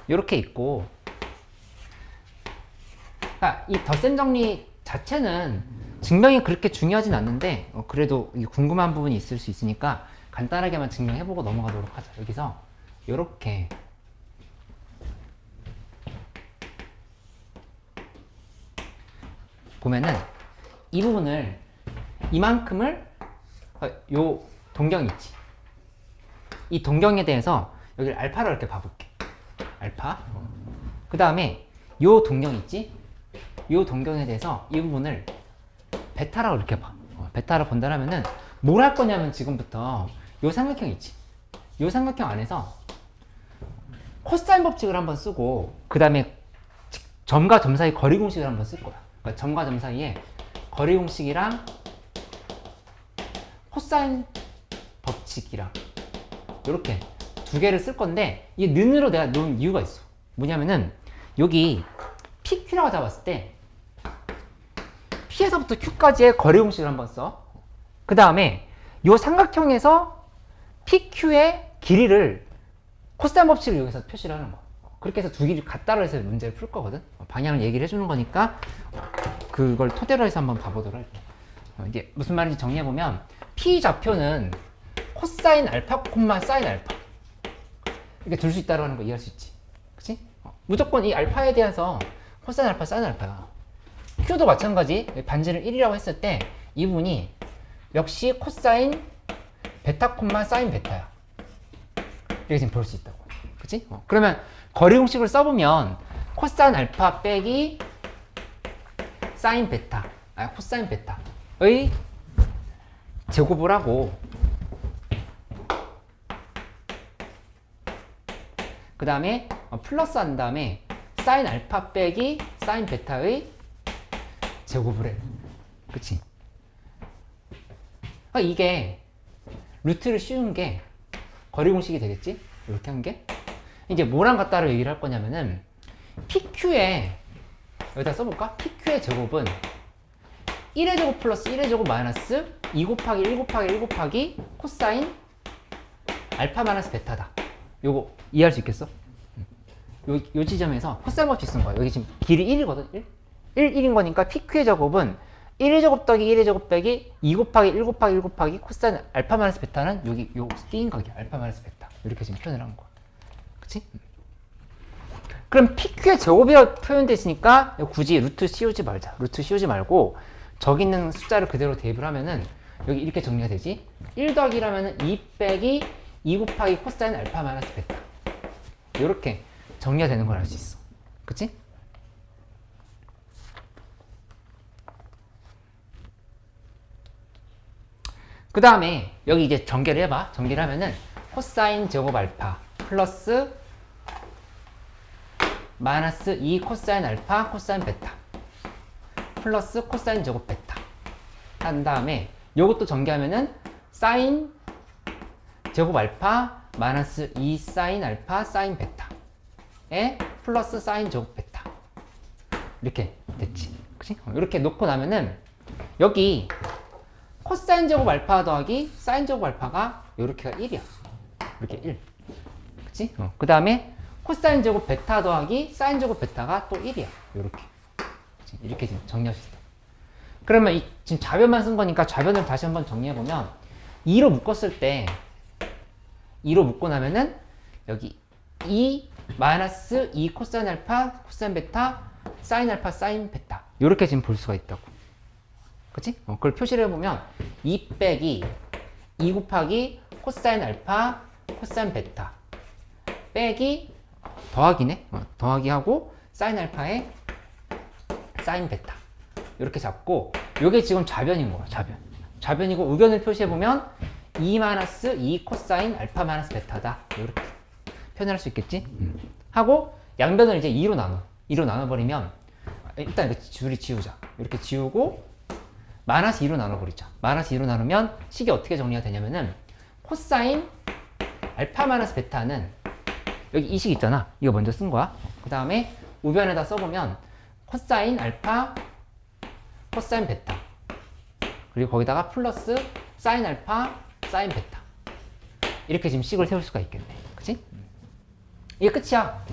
이렇게 있고, 그러니까 이 덧셈 정리 자체는 증명이 그렇게 중요하진 않는데 그래도 궁금한 부분이 있을 수 있으니까 간단하게만 증명해보고 넘어가도록 하자. 여기서 이렇게 보면은 이 부분을 이만큼을 요 동경이 있지. 이 동경에 대해서 여기를 알파로 이렇게 봐볼게. 알파. 그 다음에 요 동경 있지? 요 동경에 대해서 이 부분을 베타라고 이렇게 봐. 베타로 본다라면은 뭘 할 거냐면 지금부터 요 삼각형 있지? 요 삼각형 안에서 코사인 법칙을 한번 쓰고 그 다음에 점과 점 사이 거리 공식을 한번 쓸 거야. 그러니까 점과 점 사이에 거리 공식이랑 코사인 법칙이랑 이렇게 두 개를 쓸 건데 이 는으로 내가 놓은 이유가 있어. 뭐냐면은 여기 PQ라고 잡았을 때 P에서부터 Q까지의 거리 공식을 한번 써. 그 다음에 이 삼각형에서 PQ의 길이를 코사인 법칙을 여기서 표시를 하는 거야. 그렇게 해서 두 길이 같다로 해서 문제를 풀 거거든. 방향을 얘기를 해주는 거니까 그걸 토대로 해서 한번 봐보도록 할게. 이게 무슨 말인지 정리해보면 P 좌표는 코사인 알파, 사인 알파 이렇게 둘 수 있다고 하는 거 이해할 수 있지. 그치? 무조건 이 알파에 대해서 코사인 알파, 사인 알파야. Q도 마찬가지. 반지를 1이라고 했을 때 이 부분이 역시 코사인 베타, 사인 베타야. 이렇게 지금 볼 수 있다고. 그치? 그러면 거리 공식을 써보면 코사인 알파 빼기 사인 베타, 코사인 베타의 제곱을 하고 그 다음에 플러스 한 다음에 사인 알파 빼기 사인 베타의 제곱을 해. 그치? 이게 루트를 씌우는 게 거리 공식이 되겠지? 이렇게 한 게. 이제 뭐랑 같다로 얘기를 할 거냐면은 PQ에 여기다 써볼까? PQ의 제곱은 1의 제곱 플러스 1의 제곱 마이너스 2 곱하기 1 곱하기 1 곱하기 코사인 알파 마이너스 베타다. 요거 이해할 수 있겠어? 요 지점에서 코사인 법칙 쓴 거야. 여기 지금 길이 1이거든? 1인 거니까 PQ의 제곱은 1의 제곱 더하기 1의 제곱 빼기 2 곱하기 1 곱하기 1 곱하기 코사인 알파 마이너스 베타는 여기 요 띄인 각이야. 알파 마이너스 베타. 이렇게 지금 표현을 한 거야. 그치? 그럼 PQ의 제곱이라고 표현되어 있으니까 굳이 루트 씌우지 말자. 루트 씌우지 말고 저기 있는 숫자를 그대로 대입을 하면은 여기 이렇게 정리가 되지. 1 더하기라면은 2 빼기 2 곱하기 코사인 알파 마이너스 베타. 이렇게 정리가 되는 걸 알 수 있어. 그치? 그 다음에 여기 이제 전개를 해봐. 전개를 하면은 코사인 제곱 알파 플러스 마이너스 2 코사인 알파 코사인 베타 플러스 코사인 제곱 베타 한 다음에 요것도 전개하면은 사인 제곱 알파 마이너스 2 사인 알파 사인 베타에 플러스 사인 제곱 베타 이렇게 됐지. 그치? 이렇게 놓고 나면은 여기 코사인 제곱 알파 더하기 사인 제곱 알파가 요렇게가 1이야. 이렇게 1. 그치? 그 다음에 코사인 제곱 베타 더하기 사인 제곱 베타가 또 1이야. 요렇게. 그치? 이렇게 지금 정리할 수 있어. 그러면 지금 좌변만 쓴 거니까 좌변을 다시 한번 정리해보면 2로 묶었을 때 2로 묶고 나면은 여기 2 마이너스 2 코사인 알파 코사인 베타 사인 알파 사인 베타 요렇게 지금 볼 수가 있다고. 그치? 그걸 표시를 해보면 2 빼기 2 곱하기 코사인 알파 코사인 베타 빼기 더하기네. 더하기 하고 사인 알파에 사인 베타 이렇게 잡고 요게 지금 좌변인 거야. 좌변이고 의견을 표시해보면 2 마이너스 2 코사인 알파 마이너스 베타다. 이렇게 표현할 수 있겠지? 하고 양변을 이제 2로 나눠. 2로 나눠버리면 일단 이렇게 줄이 지우자. 이렇게 지우고 마이너스 2로 나눠버리자. 마이너스 2로 나누면 식이 어떻게 정리가 되냐면은 코사인 알파 마이너스 베타는 여기 이 식 있잖아. 이거 먼저 쓴 거야. 그 다음에 우변에다 써보면 코사인 알파 코사인 베타 그리고 거기다가 플러스 사인 알파 사인 베타 이렇게 지금 식을 세울 수가 있겠네. 그치? 이게 끝이야.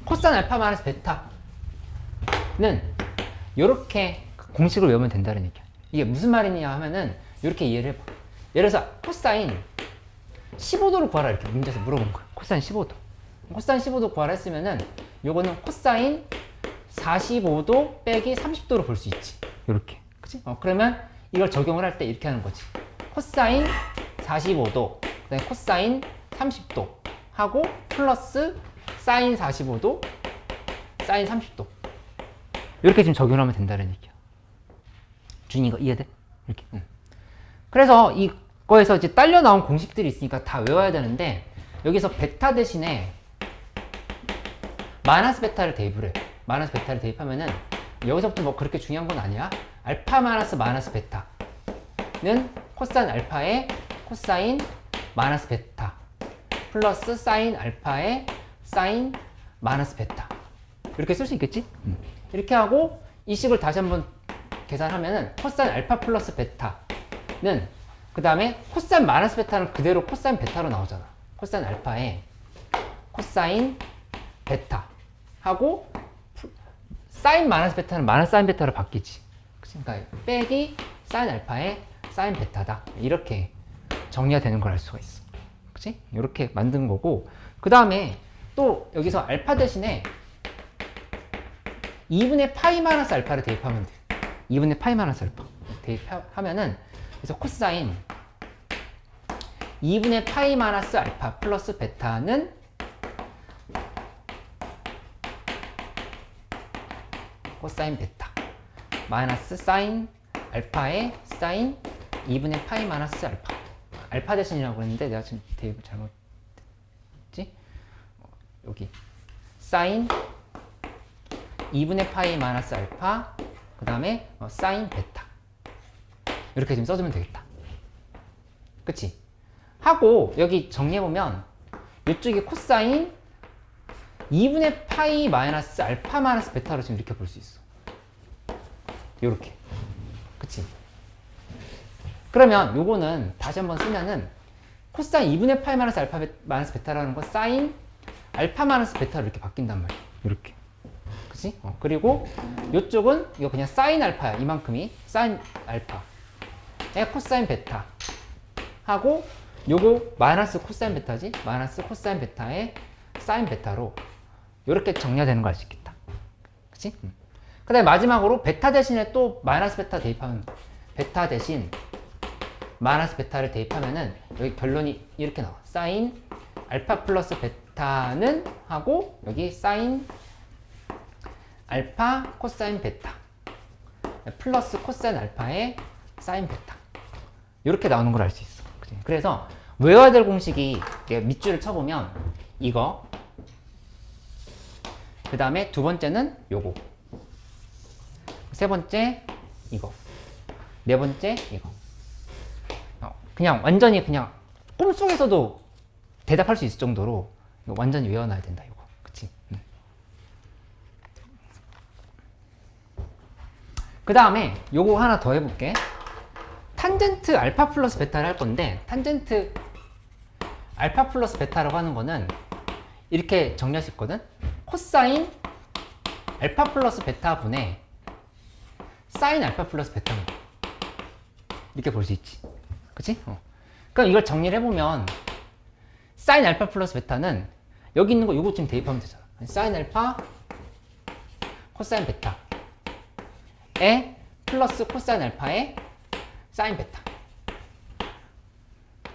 코사인 알파 마이너스 베타는 이렇게 공식을 외우면 된다는 얘기야. 이게 무슨 말이냐 하면은 이렇게 이해를 해봐. 예를 들어서 코사인 15도를 구하라 이렇게 문제에서 물어본 거야. 코사인 15도. 코사인 15도 구하라 했으면은 요거는 코사인 45도 빼기 30도로 볼 수 있지. 이렇게. 그치? 그러면 이걸 적용을 할 때 이렇게 하는 거지. 코사인 45도, 그다음에 코사인 30도 하고 플러스 사인 45도, 사인 30도. 이렇게 지금 적용하면 된다는 얘기야. 준이 이거 이해돼? 이렇게. 그래서 이거에서 이제 딸려 나온 공식들이 있으니까 다 외워야 되는데 여기서 베타 대신에 마이너스 베타를 대입을 해. 마이너스 베타를 대입하면은 여기서부터 뭐 그렇게 중요한 건 아니야. 알파 마이너스 마이너스 베타는 코사인 알파의 코사인 마이너스 베타 플러스 사인 알파의 사인 마이너스 베타 이렇게 쓸 수 있겠지? 이렇게 하고 이 식을 다시 한번 계산하면은 코사인 알파 플러스 베타는 그 다음에 코사인 마이너스 베타는 그대로 코사인 베타로 나오잖아. 코사인 알파의 코사인 베타 하고 사인 마이너스 베타는 마이너스 사인 베타로 바뀌지. 그러니까 빼기 사인 알파의 사인 베타다. 이렇게 정리가 되는 걸 알 수가 있어. 그치? 이렇게 만든 거고 그 다음에 또 여기서 알파 대신에 2분의 파이 마이너스 알파를 대입하면 돼. 2분의 파이 마이너스 알파 대입하면은 그래서 코사인 2분의 파이 마이너스 알파 플러스 베타는 코사인 베타 마이너스 사인 알파의 사인 2분의 파이 마이너스 알파 알파 대신이라고 했는데 내가 지금 대입을 잘못했지? 여기 사인 2분의 파이 마이너스 알파 그 다음에 사인 베타 이렇게 지금 써주면 되겠다. 그치? 하고 여기 정리해보면 이쪽이 코사인 2분의 파이 마이너스 알파 마이너스 베타로 지금 이렇게 볼 수 있어. 요렇게. 그치? 그러면 요거는 다시 한번 쓰면은 코사인 2분의 파이 마이너스 알파 마이너스 베타라는 거 사인 알파 마이너스 베타로 이렇게 바뀐단 말이야. 이렇게. 그치? 그리고 요쪽은 이거 그냥 사인 알파야. 이만큼이 사인 알파. 코사인 베타. 하고 요거 마이너스 코사인 베타지? 마이너스 코사인 베타의 사인 베타로 이렇게 정리가 되는 거 알 수 있겠다. 그치? 그 다음에 마지막으로 베타 대신에 또 마이너스 베타 대입하면 베타 대신 마이너스 베타를 대입하면은 여기 결론이 이렇게 나와. 사인 알파 플러스 베타는 하고 여기 사인 알파 코사인 베타 플러스 코사인 알파의 사인 베타 이렇게 나오는 걸 알 수 있어. 그치? 그래서 외워야 될 공식이 밑줄을 쳐보면 이거 그 다음에 두 번째는 요거 세 번째 이거 네 번째 이거 그냥 완전히 그냥 꿈속에서도 대답할 수 있을 정도로 이거 완전히 외워놔야 된다. 이거 그치? 그 다음에 요거 하나 더 해볼게. 탄젠트 알파 플러스 베타를 할 건데 탄젠트 알파 플러스 베타라고 하는 거는 이렇게 정리할 수 있거든. 코사인 알파 플러스 베타 분의 사인 알파 플러스 베타인 거 이렇게 볼 수 있지. 그치? 그럼 이걸 정리를 해보면 사인 알파 플러스 베타는 여기 있는 거 요거 지금 대입하면 되잖아. 사인 알파 코사인 베타에 플러스 코사인 알파에 사인 베타.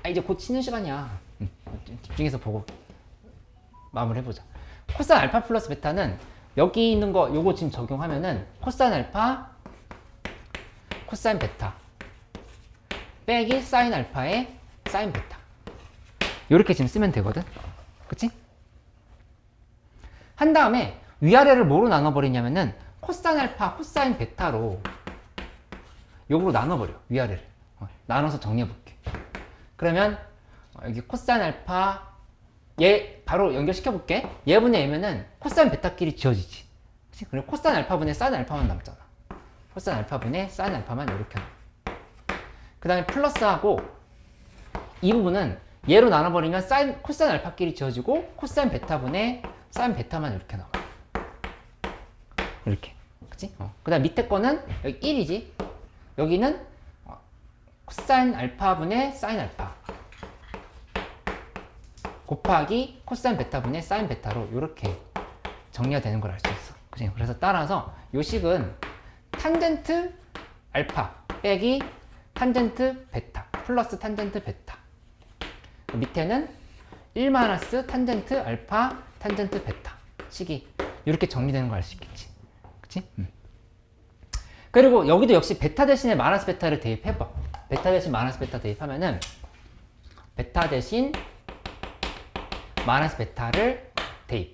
이제 곧 치는 시간이야. 집중해서 보고 마무리 해보자. 코사인 알파 플러스 베타는 여기 있는 거 요거 지금 적용하면은 코사인 알파 코사인 베타 빼기 사인 알파의 사인 베타 이렇게 지금 쓰면 되거든. 그치? 한 다음에 위아래를 뭐로 나눠버리냐면은 코사인 알파, 코사인 베타로 요거로 나눠버려. 위아래를. 나눠서 정리해볼게. 그러면 여기 코사인 알파 얘 바로 연결시켜볼게. 얘분의 얘면은 코사인 베타끼리 지워지지. 그치? 그리고 코사인 알파분의 사인 알파만 남잖아. 코사인 알파분의 사인 알파만 이렇게 남아. 그 다음에 플러스하고 이 부분은 얘로 나눠버리면 사인, 코사인 알파끼리 지워지고 코사인 베타분의 사인 베타만 이렇게 나와. 이렇게. 그치? 그 다음 밑에 거는 여기 1이지. 여기는 코사인 알파분의 사인 알파 곱하기 코사인 베타분의 사인 베타로 이렇게 정리가 되는 걸 알 수 있어. 그치? 그래서 따라서 요 식은 탄젠트 알파 빼기 탄젠트 베타 플러스 탄젠트 베타 밑에는 1 마이너스 탄젠트 알파 탄젠트 베타 식이 이렇게 정리되는 걸 알 수 있겠지. 그치? 그리고 여기도 역시 베타 대신에 마이너스 베타를 대입해봐. 베타 대신 마이너스 베타 대입하면은 베타 대신 마이너스 베타를 대입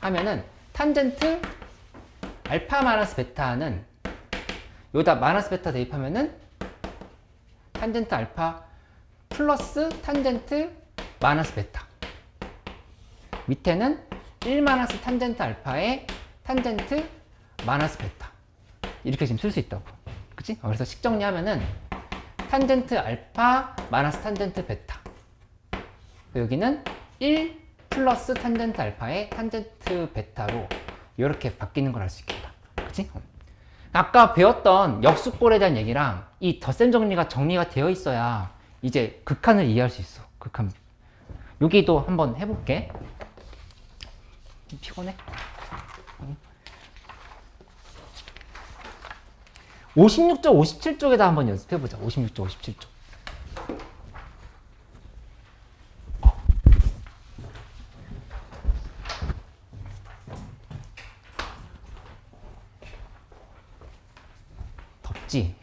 하면은 탄젠트 알파 마이너스 베타는 여기다 마이너스 베타 대입하면은 탄젠트 알파 플러스 탄젠트 마이너스 베타 밑에는 1 마이너스 탄젠트 알파에 탄젠트 마이너스 베타 이렇게 지금 쓸 수 있다고. 그치? 그래서 식 정리하면은 탄젠트 알파 마이너스 탄젠트 베타 여기는 1 플러스 탄젠트 알파에 탄젠트 베타로 이렇게 바뀌는 걸 알 수 있겠다. 그치? 아까 배웠던 역수꼴에 대한 얘기랑 이 덧셈 정리가 되어 있어야 이제 극한을 이해할 수 있어. 극한. 여기도 한번 해볼게. 피곤해? 56쪽, 57쪽에다 한번 연습해보자. 56쪽, 57쪽. 덥지?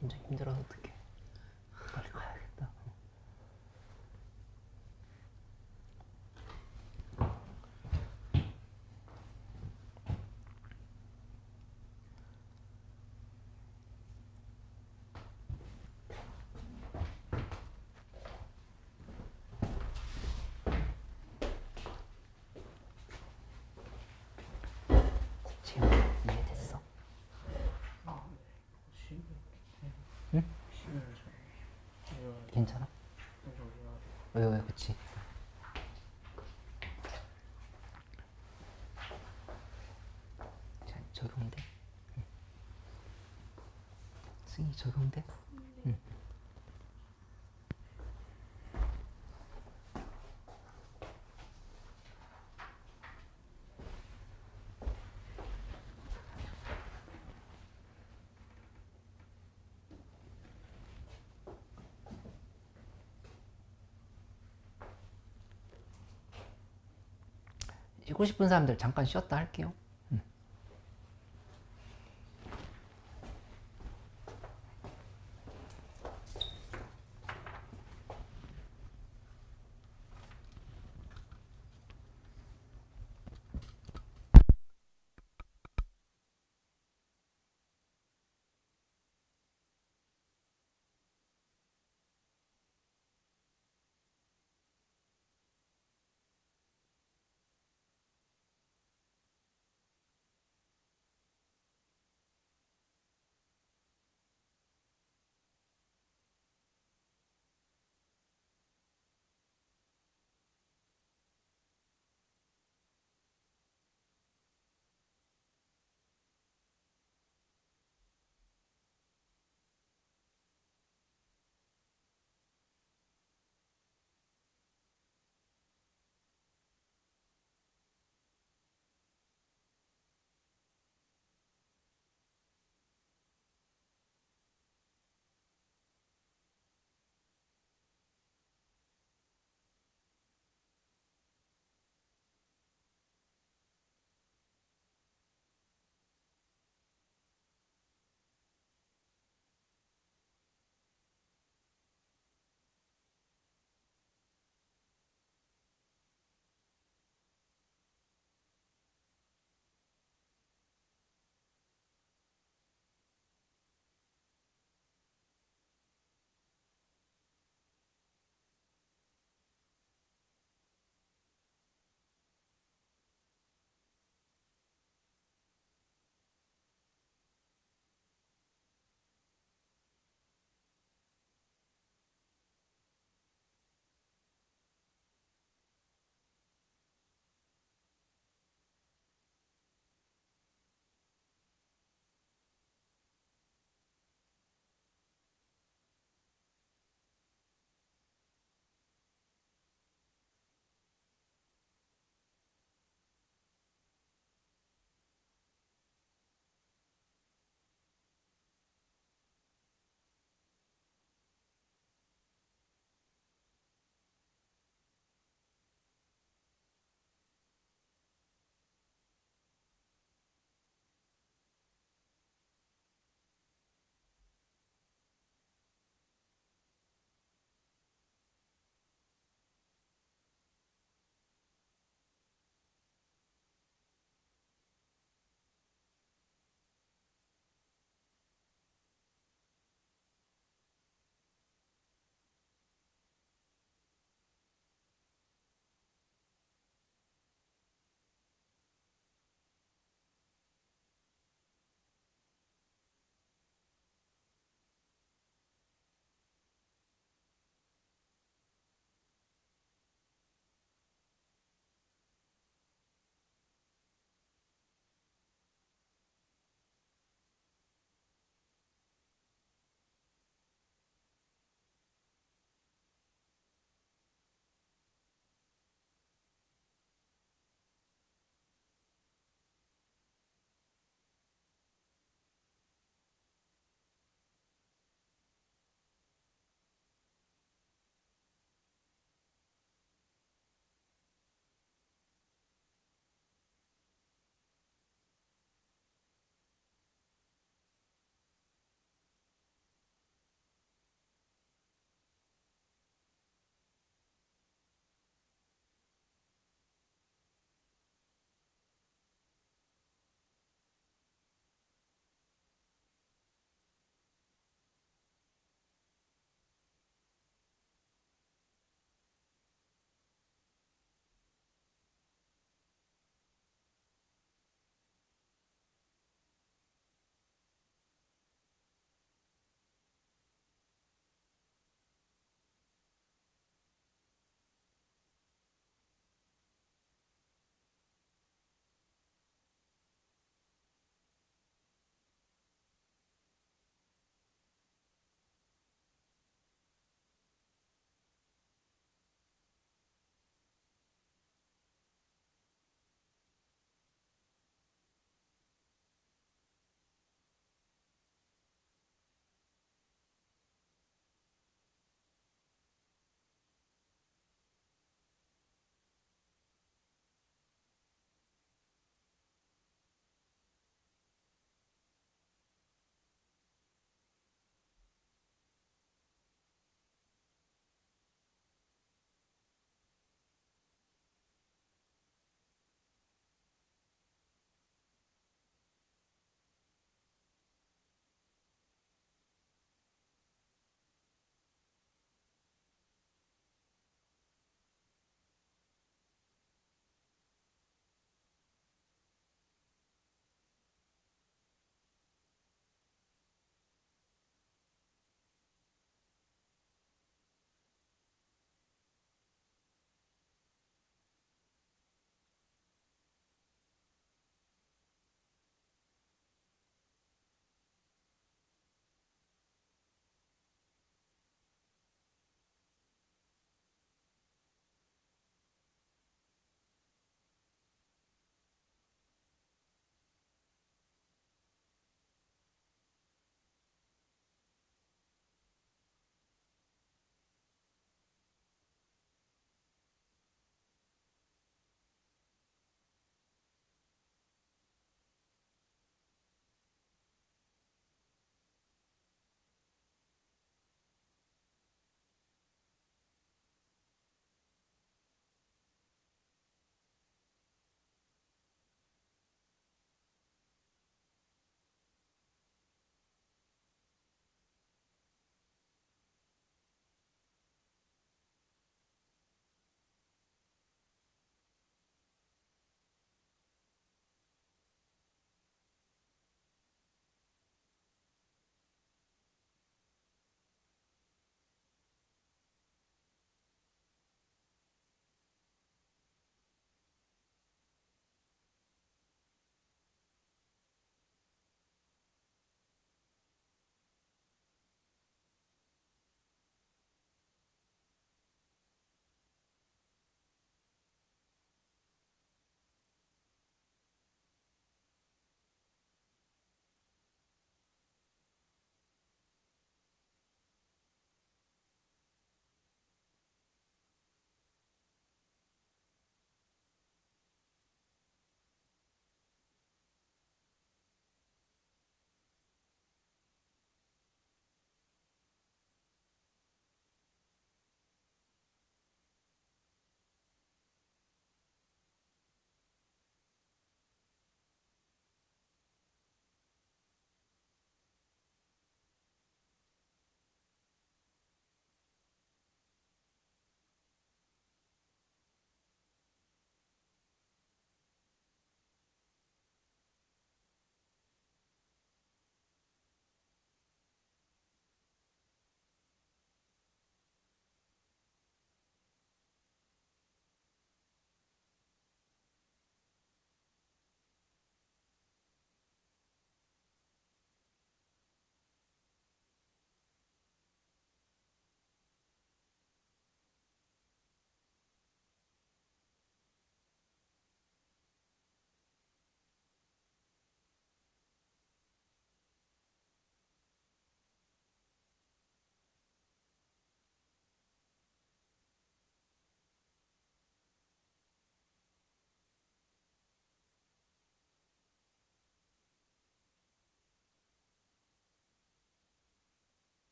완전 힘들어서 어떡해. 빨리 가야겠다. 지금 이해됐어? 응? 괜찮아? 왜, 그치? 자, 저런데? 응. 승희 저런데? 응. 쉬고 싶은 사람들 잠깐 쉬었다 할게요.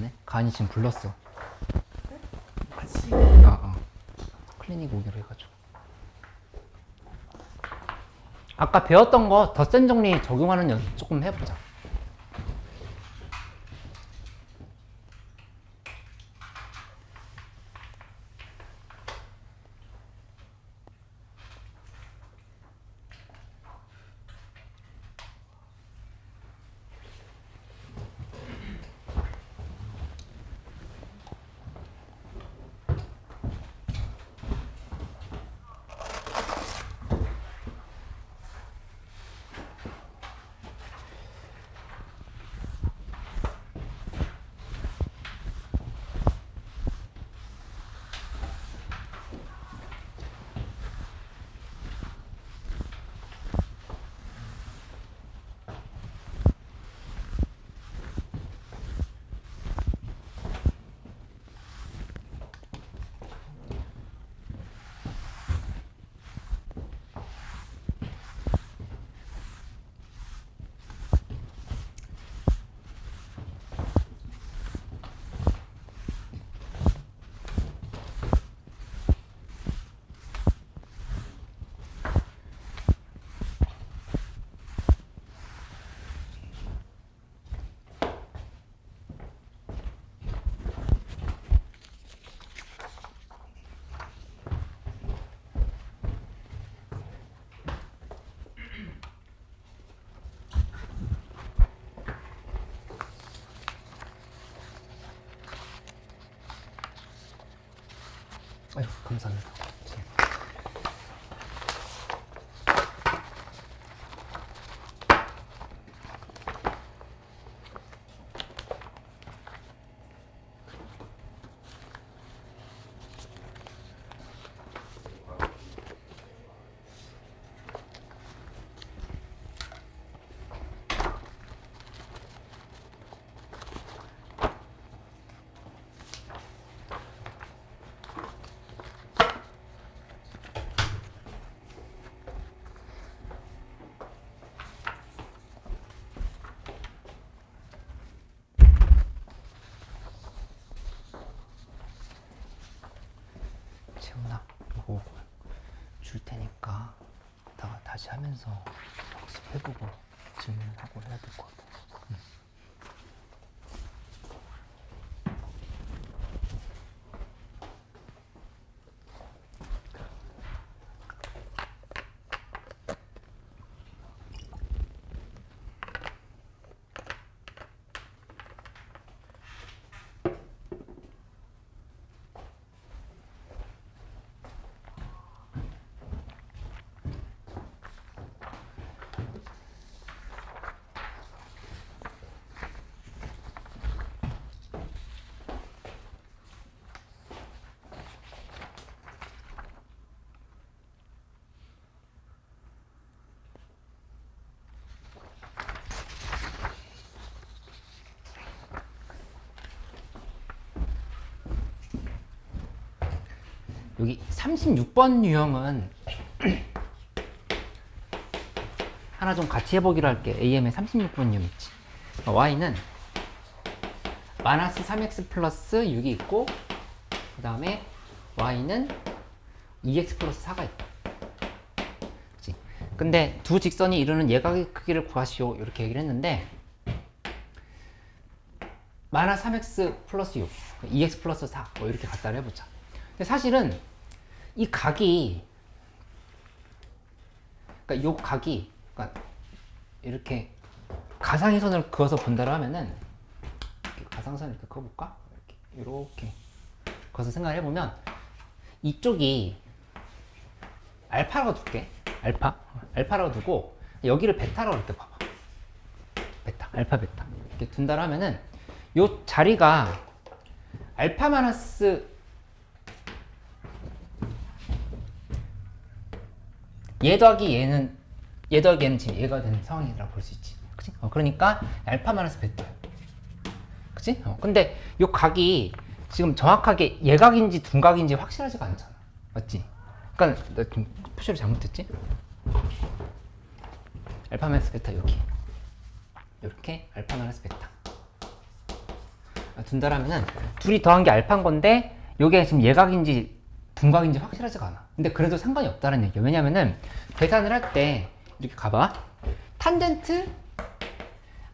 미안해. 가은이 지금 불렀어. 클리닉 오기로 해가지고. 아까 배웠던 거 덧셈 정리 적용하는 연습 조금 해보자. 아유, 감사합니다. 채훈아, 이거 줄 테니까 이따가 다시 하면서 학습해보고 질문하고 해야 될 것 같아. 응. 여기 36번 유형은 하나 좀 같이 해보기로 할게. AM의 36번 유형 있지. Y는 마이너스 3x 플러스 6이 있고, 그 다음에 Y는 2x 플러스 4가 있다. 그치? 근데 두 직선이 이루는 예각의 크기를 구하시오, 이렇게 얘기를 했는데, 마이너스 3x 플러스 6, 2x 플러스 4, 뭐 이렇게 갖다 해보자. 근데 사실은 이 각이, 그러니까 요 각이, 그러니까 이렇게 가상의 선을 그어서 본다고 하면은, 이렇게 가상선을 이렇게 그어볼까? 이렇게 그어서 생각을 해보면, 이쪽이 알파라고 둘게. 알파라고 두고, 여기를 베타라고 이렇게 봐봐. 베타, 알파, 베타. 이렇게 둔다고 하면은, 요 자리가 알파 마이너스 얘 더하기 얘는 지금 얘가 되는 상황이라고 볼 수 있지. 그치? 그러니까 알파 마이너스 베타야. 그치? 근데 요 각이 지금 정확하게 예각인지 둔각인지 확실하지가 않잖아. 맞지? 그러니까 나 좀 표시를 잘못했지? 알파 마이너스 베타 여기. 이렇게 알파 마이너스 베타. 둔다라면은 둘이 더한 게 알파인 건데 요게 지금 예각인지 둔각인지 확실하지가 않아. 근데 그래도 상관이 없다는 얘기야. 왜냐면은 계산을 할 때 이렇게 가봐. 탄젠트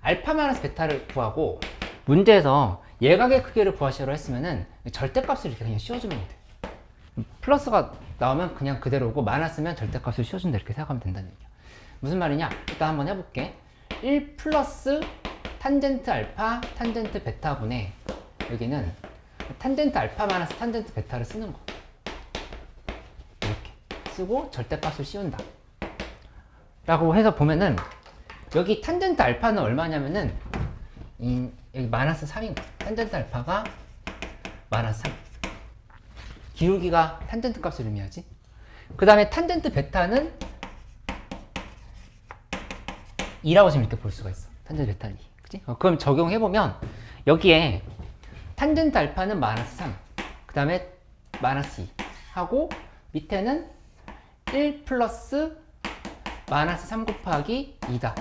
알파 마이너스 베타를 구하고 문제에서 예각의 크기를 구하시라고 했으면은 절대값을 이렇게 그냥 씌워주면 돼. 플러스가 나오면 그냥 그대로고 마이너스면 절대값을 씌워준다 이렇게 생각하면 된다는 얘기야. 무슨 말이냐? 일단 한번 해볼게. 1 플러스 탄젠트 알파 탄젠트 베타분의 여기는 탄젠트 알파 마이너스 탄젠트 베타를 쓰는 거. 이렇게 쓰고 절대값을 씌운다 라고 해서 보면은 여기 탄젠트 알파는 얼마냐면은 여기 마이너스 3인 거야. 탄젠트 알파가 마이너스 3. 기울기가 탄젠트 값을 의미하지. 그 다음에 탄젠트 베타는 2라고 지금 이렇게 볼 수가 있어. 탄젠트 베타는 2. 그치? 그럼 적용해보면 여기에 탄젠트 알파는 마이너스 3. 그 다음에 마이너스 2 하고 밑에는 1 플러스 마이너스 3 곱하기 2다.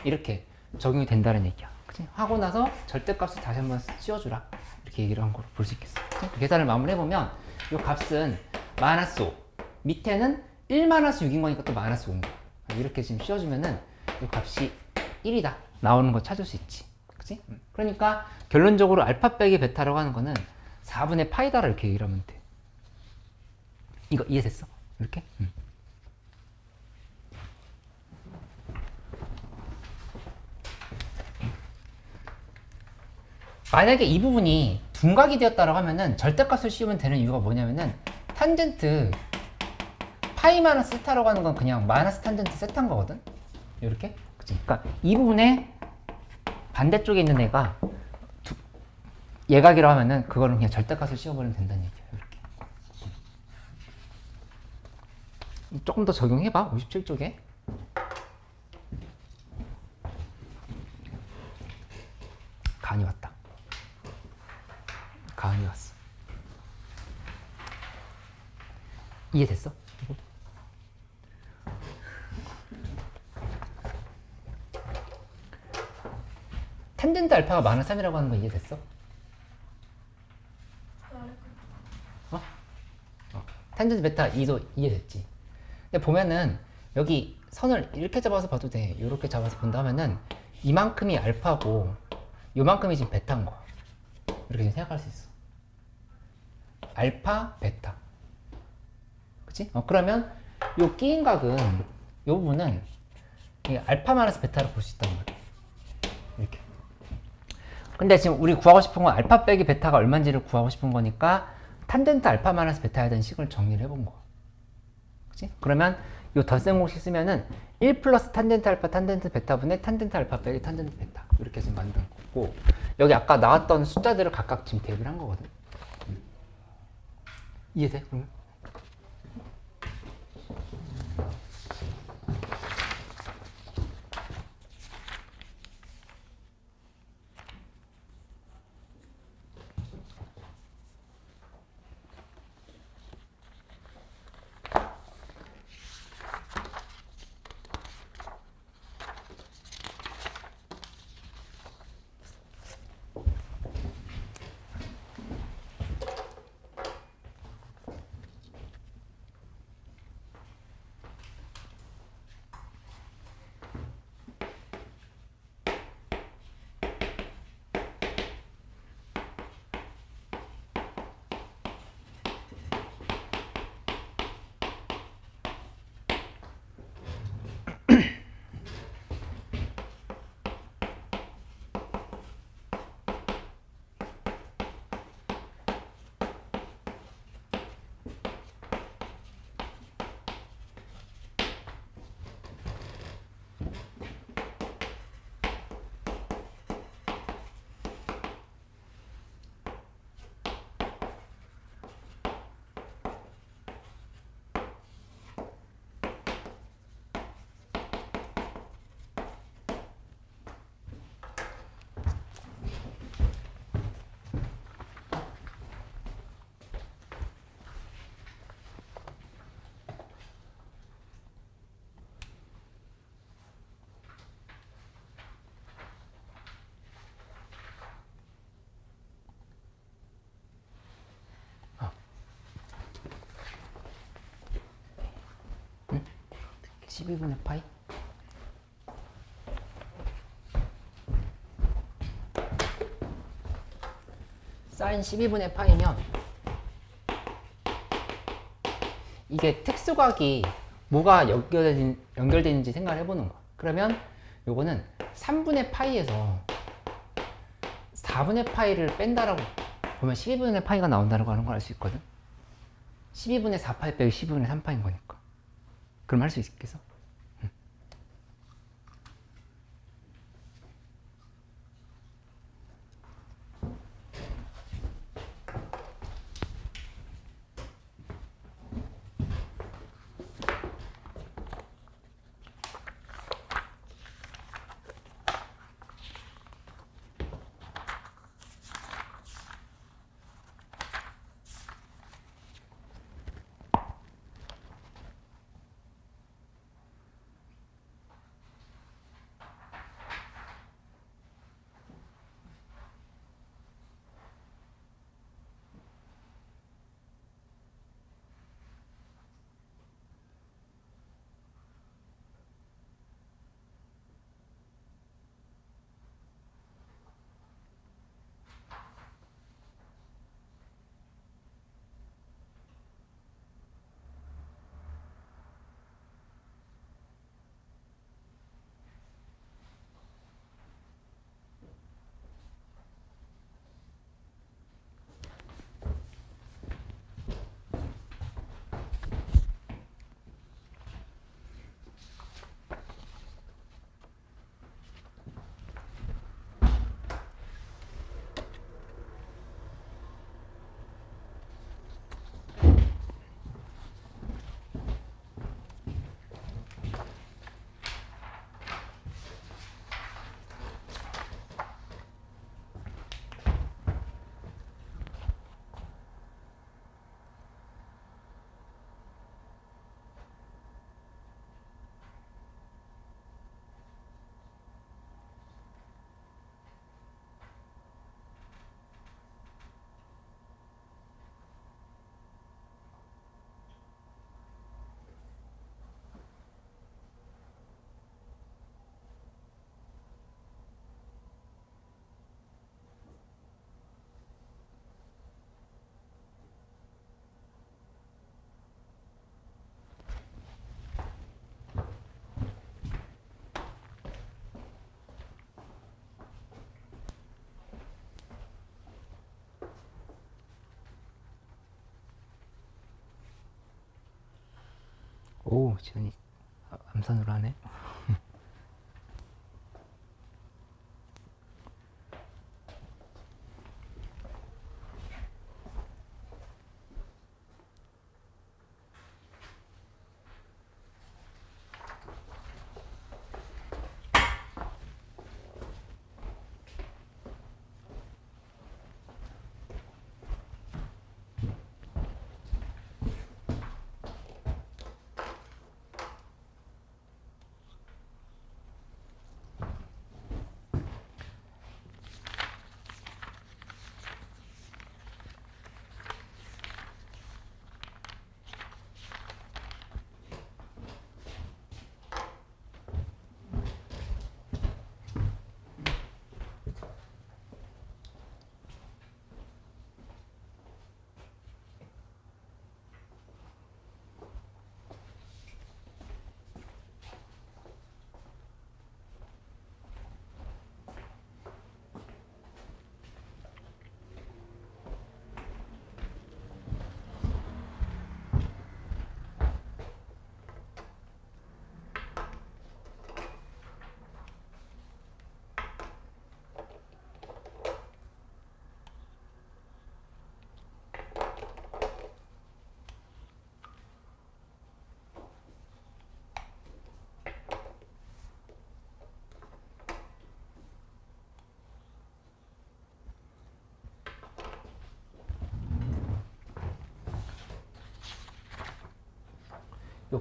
이렇게 적용이 된다는 얘기야. 그치? 하고 나서 절대값을 다시 한번 씌워주라. 이렇게 얘기를 한 거로 볼 수 있겠어. 그치? 계산을 마무리해보면 이 값은 마이너스 5. 밑에는 1 마이너스 6인 거니까 또 마이너스 5인 거야. 이렇게 지금 씌워주면은 이 값이 1이다. 나오는 거 찾을 수 있지. 그치? 그러니까 결론적으로 알파 빼기 베타라고 하는 거는 4분의 파이다라 이렇게 얘기를 하면 돼. 이거 이해됐어? 이렇게? 만약에 이 부분이 둔각이 되었다고 하면은 절대값을 씌우면 되는 이유가 뭐냐면은 탄젠트 파이 마이너스 세타라고 하는 건 그냥 마이너스 탄젠트 세타인 거거든? 이렇게? 그치? 그러니까 이 부분에 반대쪽에 있는 애가 예각이라고 하면은 그거는 그냥 절대값을 씌워버리면 된다는 얘기야. 이렇게. 조금 더 적용해봐. 57쪽에. 간이 왔다. 간이 왔어. 이해됐어? 탄젠트 알파가 마이너스 3이라고 하는 거 이해됐어? 탄젠트 베타 2도 이해됐지? 근데 보면은 여기 선을 이렇게 잡아서 봐도 돼. 이렇게 잡아서 본다 하면은 이만큼이 알파고 요만큼이 지금 베타인 거야. 이렇게 생각할 수 있어. 알파, 베타. 그치? 그러면 요 끼인 각은 요 부분은 알파 마이너스 베타로 볼 수 있다는 거야. 이렇게. 근데 지금 우리 구하고 싶은 건 알파 빼기 베타가 얼마인지를 구하고 싶은 거니까 탄젠트 알파 마이너스 베타에 대한 식을 정리를 해본 거야. 그치? 그러면 요 덧셈 공식 쓰면은 1 플러스 탄젠트 알파 탄젠트 베타분의 탄젠트 알파 빼기 탄젠트 베타 이렇게 지금 만든 거고 여기 아까 나왔던 숫자들을 각각 지금 대입을 한 거거든. 이해돼? 그러면? 12분의 파이? 사인 12분의 파이면 이게 특수각이 뭐가 연결되는지 생각을 해보는 거야. 그러면 요거는 3분의 파이에서 4분의 파이를 뺀다라고 보면 12분의 파이가 나온다고 하는 걸 알 수 있거든. 12분의 4파이 빼기 12분의 3파인 거니까. 그럼 할 수 있겠어? 오, 지현이 암산으로 하네.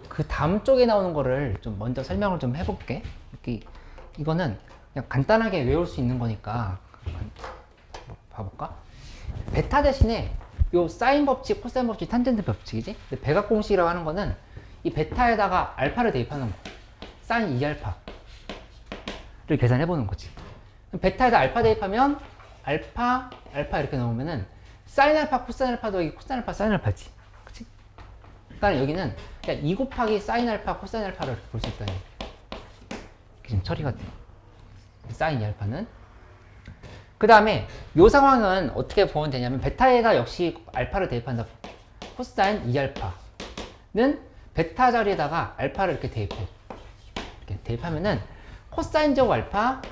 그 다음 쪽에 나오는 거를 좀 먼저 설명을 좀 해볼게. 이거는 그냥 간단하게 외울 수 있는 거니까 봐볼까? 베타 대신에 요 사인 법칙, 코사인 법칙, 탄젠트 법칙이지? 근데 백악 공식이라고 하는 거는 이 베타에다가 알파를 대입하는 거. 사인 2알파를 계산해 보는 거지. 베타에다 알파 대입하면 알파 이렇게 넣으면은 사인 알파 코사인 알파 더하기 코사인 알파 사인 알파지. 그치? 그러니까 여기는 그냥 2 곱하기 사인 알파 코사인 알파를 볼 수 있다니. 이렇게 지금 처리가 돼. 사인 2알파는. 그 다음에 이 상황은 어떻게 보면 되냐면 베타에다 역시 알파를 대입한다. 코사인 2알파는 베타 자리에다가 알파를 이렇게 대입해. 이렇게 대입하면은 코사인 제곱 알파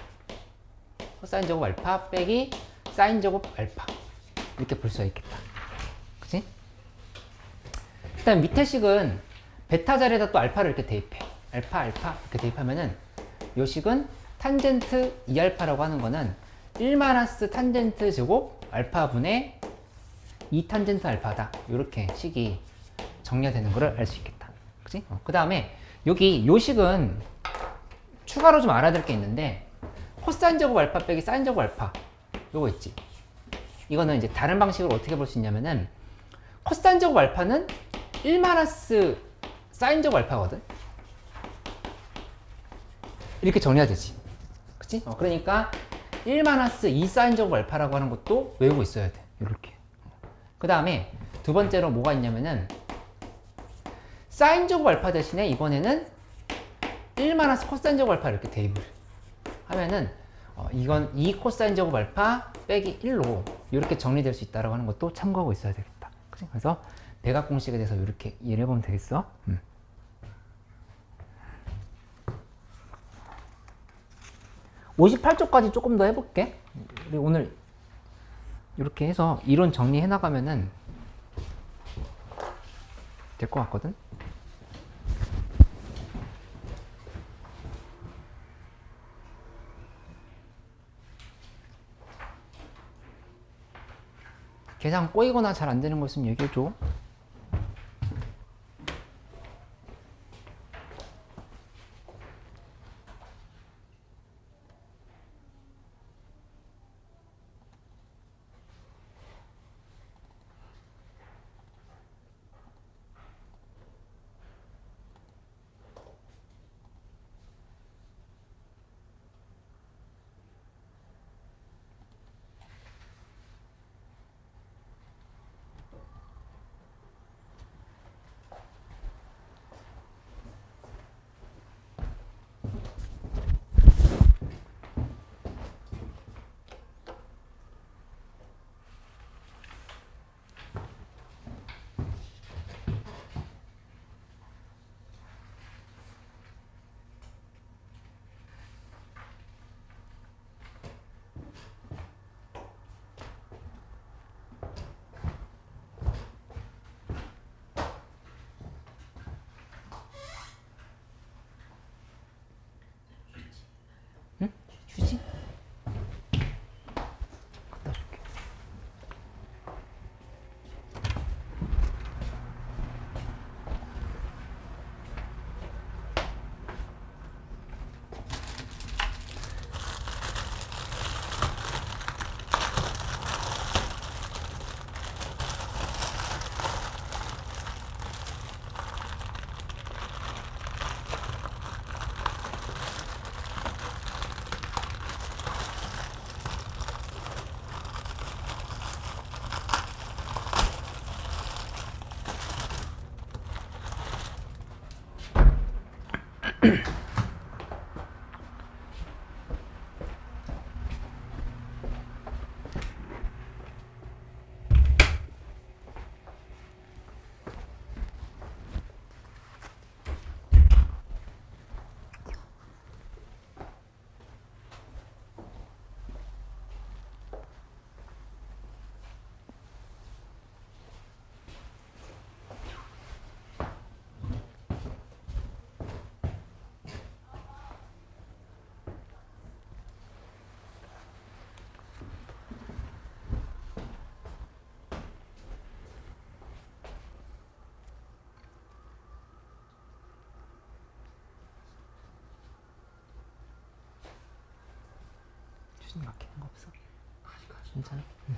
빼기 사인 제곱 알파 이렇게 볼 수가 있겠다. 그치? 일단 밑에 식은 베타 자리에다 또 알파를 이렇게 대입해. 알파 이렇게 대입하면은 요 식은 탄젠트 2알파라고 하는 거는 1 마이너스 탄젠트 제곱 알파분의 2 탄젠트 알파다. 이렇게 식이 정리가 되는 거를 알 수 있겠다. 그치? 그 다음에 여기 요 식은 추가로 좀 알아야 될 게 있는데 코사인 제곱 알파 빼기 사인 제곱 알파 요거 있지. 이거는 이제 다른 방식으로 어떻게 볼 수 있냐면은 코사인 제곱 알파는 1 마이너스 사인 제곱 알파거든. 이렇게 정리가 되지. 그치? 그러니까 1 마이너스 2 사인 제곱 알파라고 하는 것도 외우고 있어야 돼. 이렇게. 그 다음에 두 번째로 뭐가 있냐면은 사인 제곱 알파 대신에 이번에는 1 마이너스 코사인 제곱 알파 이렇게 대입을 하면은 이건 2 코사인 제곱 알파 빼기 1로 이렇게 정리될 수 있다라고 하는 것도 참고하고 있어야 되겠다. 그치? 그래서 대각 공식에 대해서 이렇게 이해를 해보면 되겠어. 58쪽까지 조금 더 해볼게. 우리 오늘 이렇게 해서 이론 정리해 나가면은 될 것 같거든. 계산 꼬이거나 잘 안 되는 거 있으면 얘기해줘. 휴지? 갖다 줄게. 휴지 막히는 거 없어? 괜찮아? 응.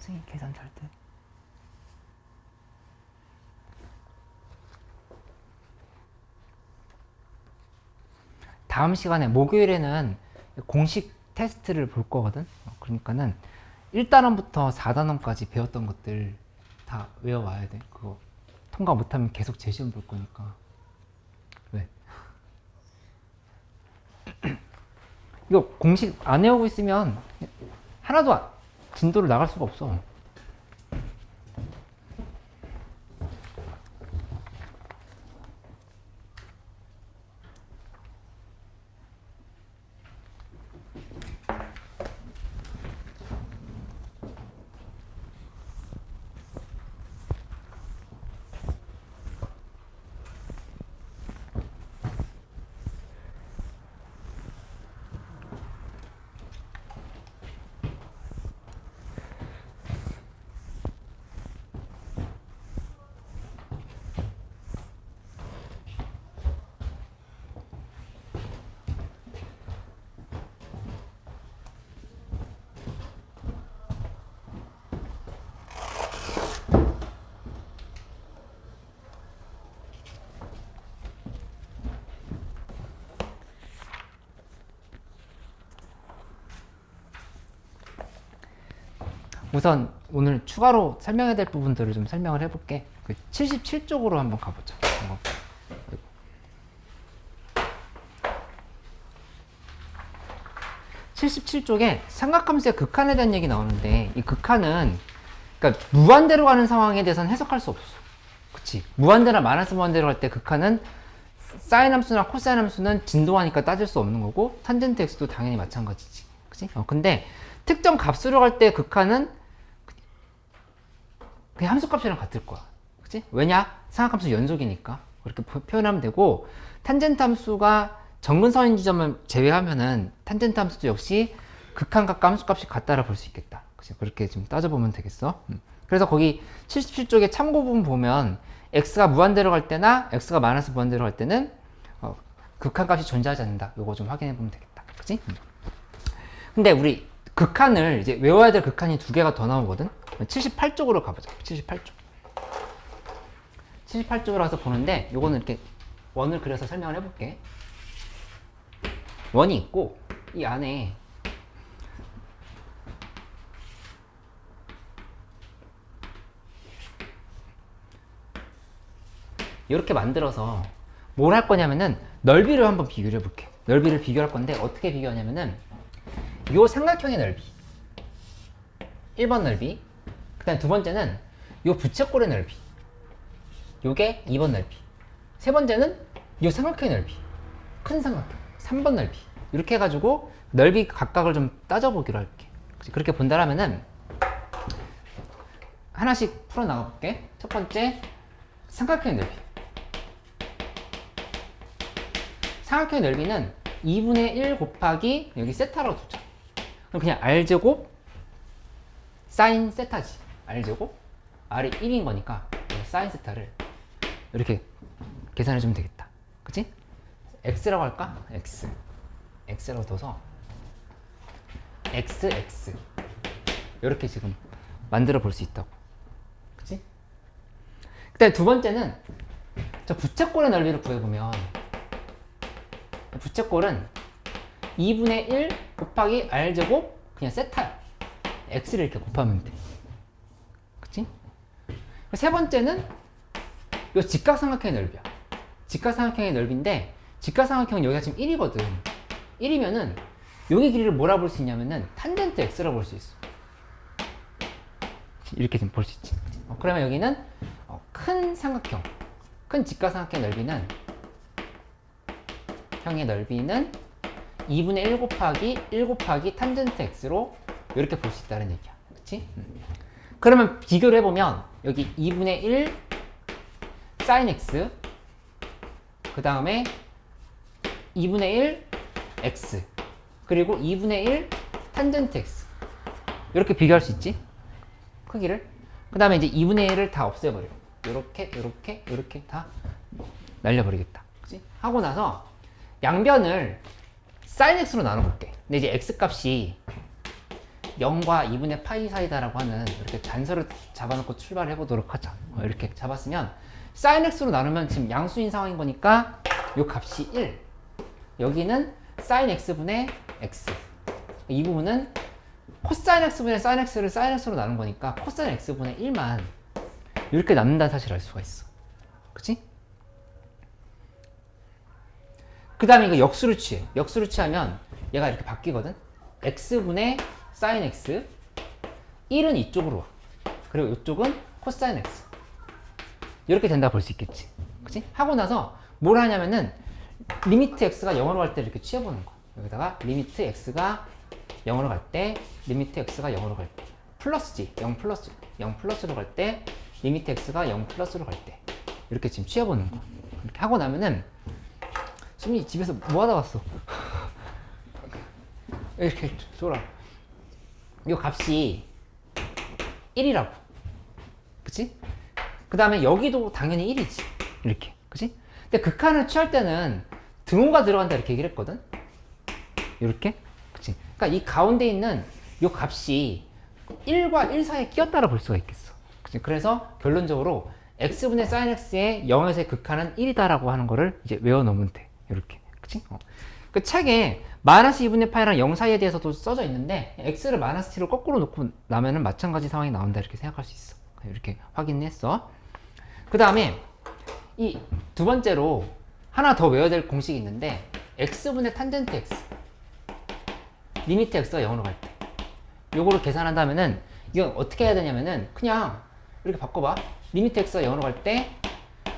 선생님 계산 잘 돼. 다음 시간에 목요일에는 공식 테스트를 볼 거거든. 그러니까는 1단원부터 4단원까지 배웠던 것들 다 외워와야 돼. 그거 통과 못하면 계속 재시험 볼 거니까. 왜? 이거 공식 안 외우고 있으면 하나도 진도를 나갈 수가 없어. 우선 오늘 추가로 설명해야 될 부분들을 좀 설명을 해볼게. 77쪽으로 한번 가보자. 77쪽에 삼각함수의 극한에 대한 얘기 나오는데, 이 극한은 그러니까 무한대로 가는 상황에 대해서는 해석할 수 없어. 그치? 무한대나 마이너스 무한대로 갈 때 극한은 사인 함수나 코사인 함수는 진도하니까 따질 수 없는 거고, 탄젠트 x도 당연히 마찬가지지. 그치? 근데 특정 값으로 갈 때 극한은 그냥 함수값이랑 같을 거야. 그치? 왜냐? 삼각함수 연속이니까. 그렇게 표현하면 되고, 탄젠트 함수가 정근선인 지점을 제외하면은 탄젠트 함수도 역시 극한값과 함수값이 같다라 볼 수 있겠다. 그치? 그렇게 좀 따져보면 되겠어. 그래서 거기 77쪽에 참고 부분 보면 x가 무한대로 갈 때나 x가 마이너스 무한대로 갈 때는 극한값이 존재하지 않는다. 요거 좀 확인해 보면 되겠다. 그치? 근데 우리 극한을 이제 외워야 될 극한이 두 개가 더 나오거든. 78쪽으로 가보자. 78쪽. 78쪽으로 가서 보는데, 요거는 이렇게 원을 그려서 설명을 해볼게. 원이 있고, 이 안에 이렇게 만들어서 뭘 할 거냐면은 넓이를 한번 비교를 해볼게. 넓이를 비교할 건데, 어떻게 비교하냐면은 요 삼각형의 넓이, 1번 넓이, 그 다음에 두 번째는 요 부채꼴의 넓이, 요게 2번 넓이, 세 번째는 요 삼각형의 넓이, 큰 삼각형 3번 넓이, 이렇게 해가지고 넓이 각각을 좀 따져보기로 할게. 그렇게 본다라면은 하나씩 풀어나가 볼게. 첫 번째, 삼각형의 넓이. 삼각형의 넓이는 2분의 1 곱하기 여기 세타라고 두자. 그럼 그냥 r제곱 사인 세타지. r제곱 r이 1인 거니까 사인 세타를 이렇게 계산해 주면 되겠다. 그치? x라고 할까? x라고 둬서 x 이렇게 지금 만들어 볼 수 있다고. 그치? 그다음에 두 번째는 저 부채꼴의 넓이를 구해보면, 부채꼴은 2분의 1 곱하기 r제곱 그냥 세타야. x를 이렇게 곱하면 돼. 그치? 세 번째는 요 직각삼각형의 넓이야. 직각삼각형의 넓이인데, 직각삼각형은 여기가 지금 1이거든. 1이면은 여기 길이를 뭐라 볼 수 있냐면은 탄젠트 x라 볼 수 있어. 이렇게 좀 볼 수 있지. 그러면 여기는 큰 삼각형, 큰 직각삼각형의 넓이는 형의 넓이는 2분의 1 곱하기 탄젠트 x로 이렇게 볼 수 있다는 얘기야. 그치? 그러면 비교를 해보면 여기 2분의 1 sin x, 그 다음에 2분의 1 x, 그리고 2분의 1 탄젠트 x, 이렇게 비교할 수 있지? 크기를. 그 다음에 이제 2분의 1을 다 없애버려. 이렇게 다 날려버리겠다. 그치? 하고 나서 양변을 sin x로 나눠볼게. 근데 이제 x 값이 0과 2분의 파이 사이다라고 하는 이렇게 단서를 잡아놓고 출발해 보도록 하자. 이렇게 잡았으면 sin x로 나누면 지금 양수인 상황인 거니까 요 값이 1. 여기는 sin x분의 x. 이 부분은 코사인 x분의 sin x를 sin x로 나눈 거니까 코사인 x분의 1만 이렇게 남는다는 사실을 알 수가 있어. 그치? 그 다음에 이거 역수를 취해. 역수를 취하면 얘가 이렇게 바뀌거든? x분의 sin x 1은 이쪽으로 와. 그리고 이쪽은 코사인 x. 이렇게 된다 볼 수 있겠지. 그치? 하고 나서 뭘 하냐면은 리미트 x가 0으로 갈 때 이렇게 취해보는 거야. 여기다가 리미트 x가 0으로 갈 때, 리미트 x가 0으로 갈 때, 플러스지. 0 플러스, 0 플러스로 갈 때, 리미트 x가 0 플러스로 갈 때. 이렇게 지금 취해보는 거야. 이렇게 하고 나면은 수민이 집에서 뭐 하다 왔어? 이렇게 줘라. 이 값이 1이라고. 그치? 그 다음에 여기도 당연히 1이지. 이렇게. 그치? 근데 극한을 취할 때는 등호가 들어간다 이렇게 얘기를 했거든? 이렇게? 그치? 그러니까 이 가운데 있는 이 값이 1과 1 사이에 끼었다라 볼 수가 있겠어. 그치? 그래서 결론적으로 x분의 sin x의 0에서의 극한은 1이다라고 하는 거를 이제 외워 놓으면 돼. 이렇게. 그치? 그 책에 마이너스 2분의 파이랑 0 사이에 대해서도 써져 있는데 x를 마이너스 t로 거꾸로 놓고 나면은 마찬가지 상황이 나온다 이렇게 생각할 수 있어. 이렇게 확인했어. 그 다음에 이 두 번째로 하나 더 외워야 될 공식이 있는데 x분의 탄젠트 x 리미트 x가 0으로 갈 때 요거를 계산한다면은 이건 어떻게 해야 되냐면은 그냥 이렇게 바꿔봐. 리미트 x가 0으로 갈 때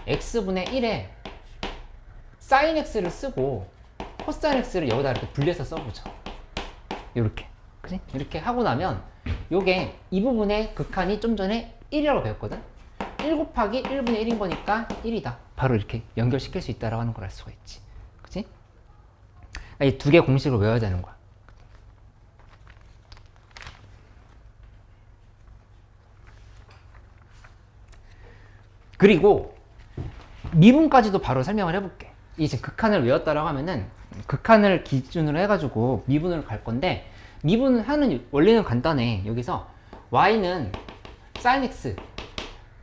x분의 1에 sin x를 쓰고 코사인 x를 여기다 이렇게 분리해서 써보자. 요렇게. 그치? 이렇게 하고 나면 요게 이 부분의 극한이 좀 전에 1이라고 배웠거든? 1 곱하기 1분의 1인 거니까 1이다. 바로 이렇게 연결시킬 수 있다라고 하는 걸 알 수가 있지. 그치? 이 두 개 공식을 외워야 되는 거야. 그리고 미분까지도 바로 설명을 해볼게. 이 지금 극한을 외웠다라고 하면은 극한을 기준으로 해가지고 미분을 갈 건데 미분을 하는 원리는 간단해. 여기서 y는 sin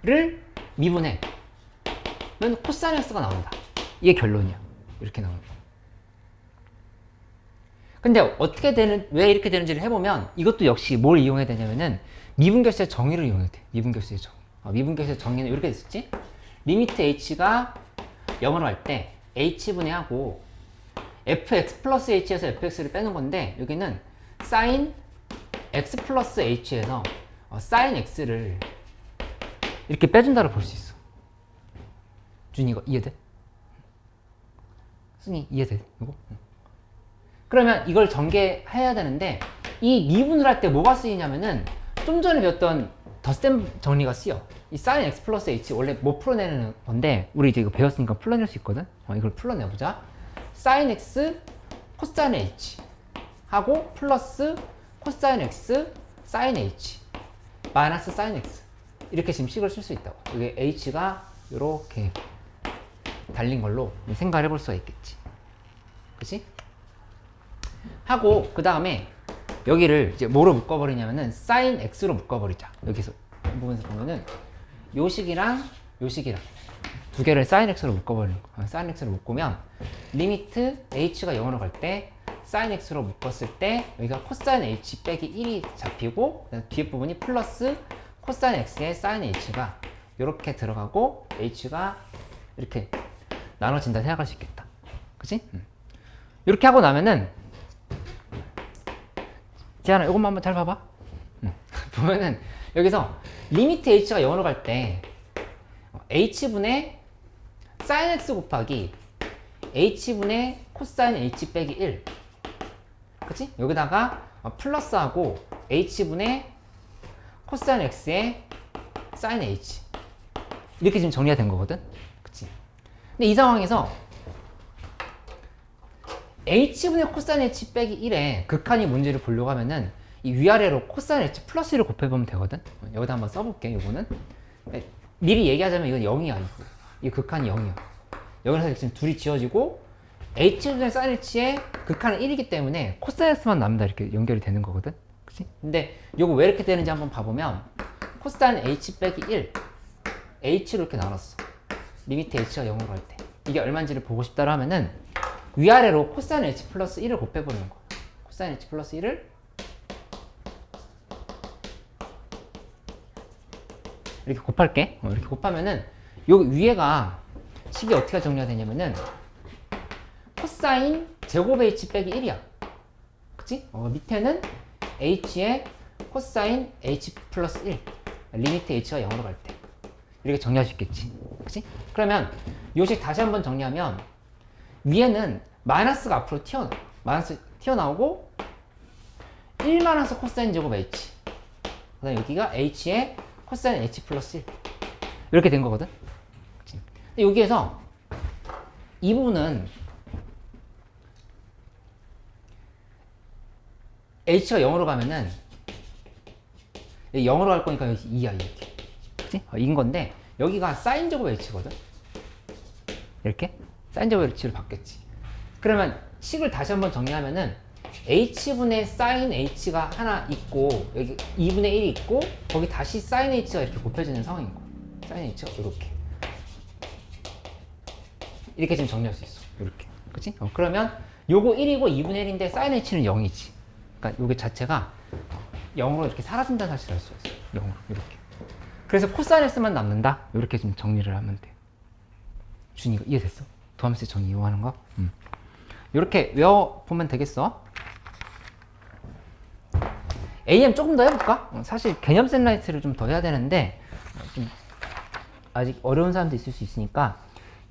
x를 미분해. 면 코사인 x가 나온다. 이게 결론이야. 이렇게 나오는 거. 근데 어떻게 되는, 왜 이렇게 되는지를 해보면 이것도 역시 뭘 이용해야 되냐면은 미분결수의 정의를 이용해야 돼. 미분결수의 정의. 미분결수의 정의는 이렇게 됐었지? 리미트 h가 0으로 갈 때 h분의 하고 fx 플러스 h에서 fx를 빼는 건데 여기는 sin x 플러스 h에서 sin x를 이렇게 빼준다고 볼 수 있어. 준이 이거 이해돼? 승희 이해돼? 이거? 그러면 이걸 전개해야 되는데 이 미분을 할 때 뭐가 쓰이냐면은 좀 전에 배웠던 덧셈 정리가 쓰여. 이 sin x 플러스 h 원래 못 풀어내는 건데 우리 이제 이거 배웠으니까 풀어낼 수 있거든. 이걸 풀어내보자. sin x 코사인 h 하고 플러스 코사인 x sin h 마이너스 sin x 이렇게 지금 식을 쓸 수 있다고. 이게 h가 이렇게 달린 걸로 생각을 해볼 수가 있겠지. 그치? 하고 그 다음에 여기를 이제 뭐로 묶어버리냐면은 sin x로 묶어버리자. 여기서 이 부분에서 보면은 요 식이랑 요 식이랑 두 개를 sin x로 묶어버리는 거. sin x로 묶으면 리미트 h가 0으로 갈 때 sin x로 묶었을 때 여기가 코사인 h 빼기 1이 잡히고 뒤에 부분이 플러스 코사인 x의 sin h가 이렇게 들어가고 h가 이렇게 나눠진다 생각할 수 있겠다. 그치? 이렇게 하고 나면은 지안아 이것만 한번 잘 봐봐. 보면은 여기서 리미트 h가 0으로 갈 때 h분의 sin x 곱하기 h분의 코사인 h 빼기 1 그치? 여기다가 플러스하고 h분의 코사인 x의 sin h 이렇게 지금 정리가 된 거거든? 그치? 근데 이 상황에서 h분의 코사인 h 빼기 1에 극한이 뭔지를 보려고 하면은 이 위아래로 코사인 h 플러스 1을 곱해보면 되거든? 여기다 한번 써볼게, 요거는. 미리 얘기하자면 이건 0이야, 이거. 이 극한이 0이야. 여기서 지금 둘이 지워지고 h분의 sin h의 극한은 1이기 때문에 코사인 x만 남다 이렇게 연결이 되는 거거든? 그치? 근데 요거 왜 이렇게 되는지 한번 봐보면 코사인 h 빼기 1 h로 이렇게 나눴어. 리미트 h가 0으로 갈 때 이게 얼마인지를 보고 싶다라 하면은 위아래로 코사인 h 플러스 1을 곱해보는 거야. 코사인 h 플러스 1을 이렇게 곱할게. 이렇게 곱하면은 요 위에가 식이 어떻게 정리가 되냐면은 코사인 제곱 h 빼기 1이야. 그치? 밑에는 h의 코사인 h 플러스 1 리미트 h가 0으로 갈 때 이렇게 정리할 수 있겠지. 그치? 그러면 요식 다시 한번 정리하면 위에는 마이너스가 앞으로 마이너스 튀어나오고 1 마이너스 코사인 제곱 h 그 다음에 여기가 h의 코사인 h 플러스 1 이렇게 된 거거든. 그치? 근데 여기에서 이 부분은 h가 0으로 가면은 0으로 갈 거니까 여기 2야 이렇게. 그치? 이긴 건데 여기가 사인 제곱 h거든. 이렇게 사인 제곱 h로 바뀌었지. 그러면 식을 다시 한번 정리하면은 h분의 사인 h가 하나 있고 여기 2분의 1이 있고 거기 다시 사인 h가 이렇게 곱해지는 상황인 거야. 사인 h가 이렇게 지금 정리할 수 있어. 이렇게. 그치? 그러면 요거 1이고 2분의 1인데 사인 h는 0이지. 그러니까 요게 자체가 0으로 이렇게 사라진다는 사실을 알 수 있어. 0으로 이렇게. 그래서 코사인 x만 남는다. 이렇게 좀 정리를 하면 돼. 준이가 이해됐어? 도함수 정리 이용하는 거? 이렇게 외워보면 되겠어. AM 조금 더 해볼까? 사실 개념 셋라이트를 좀 더 해야 되는데 좀 아직 어려운 사람도 있을 수 있으니까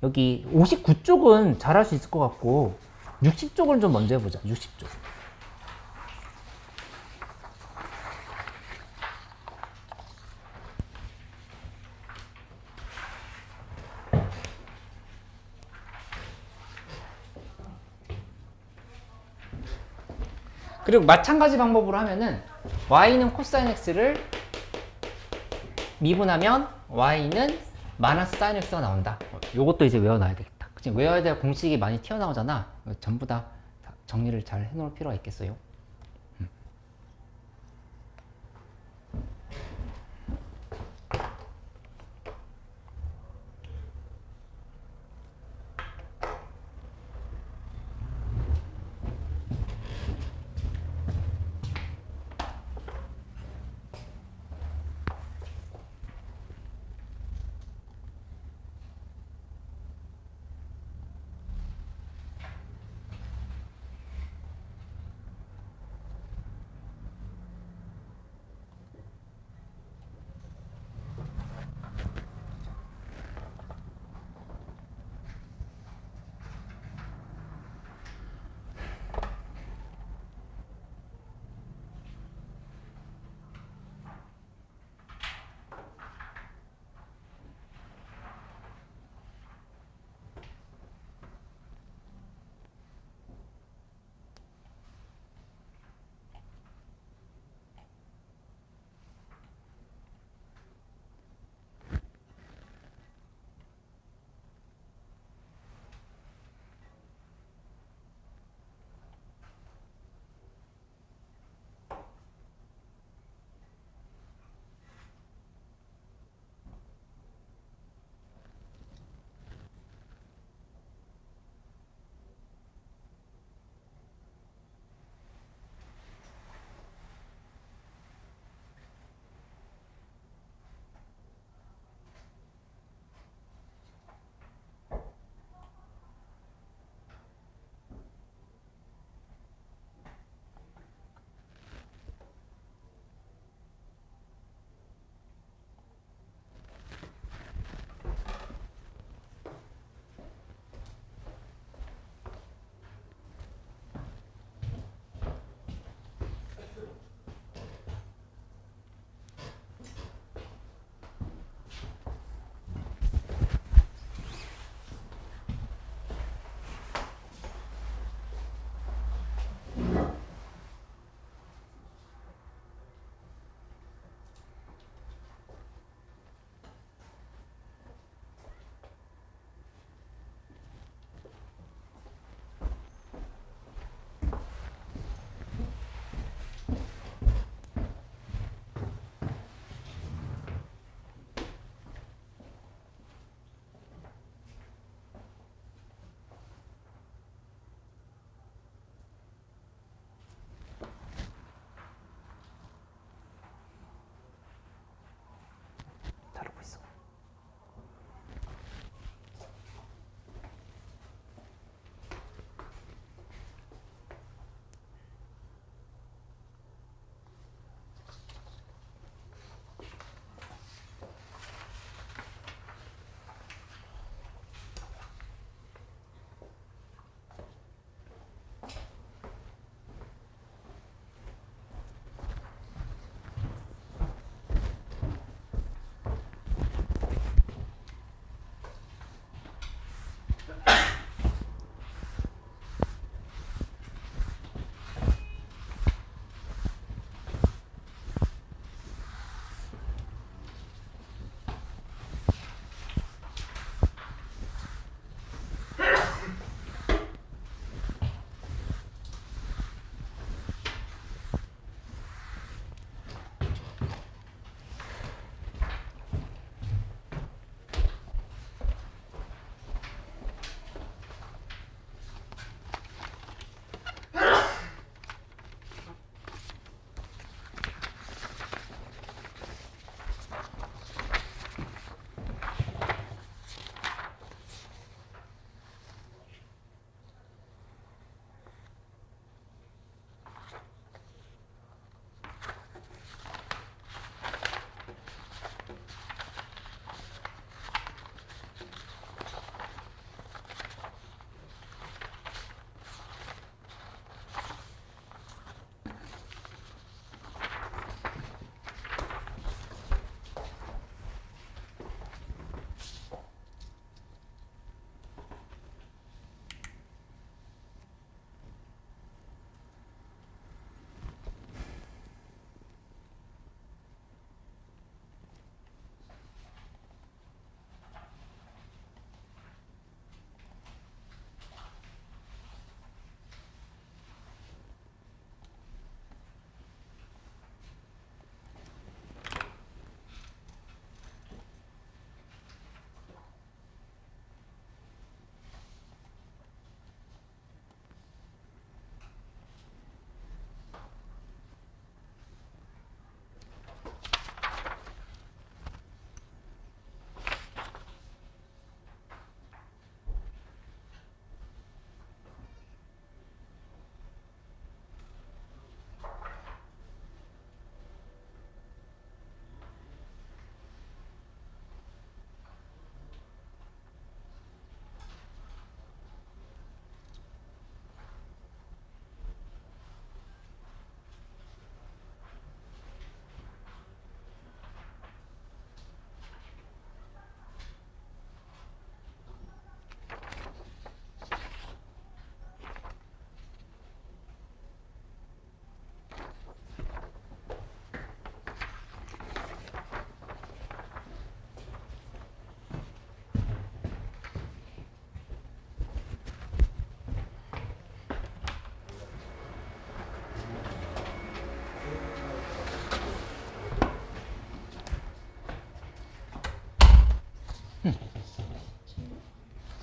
여기 59쪽은 잘할 수 있을 것 같고 60쪽을 좀 먼저 해보자. 60쪽. 그리고 마찬가지 방법으로 하면은 y는 코사인 x를 미분하면 y는 마이너스 사인 x가 나온다. 요것도 이제 외워놔야 되겠다. 그치? 외워야 될 공식이 많이 튀어나오잖아. 전부 다 정리를 잘 해놓을 필요가 있겠어요.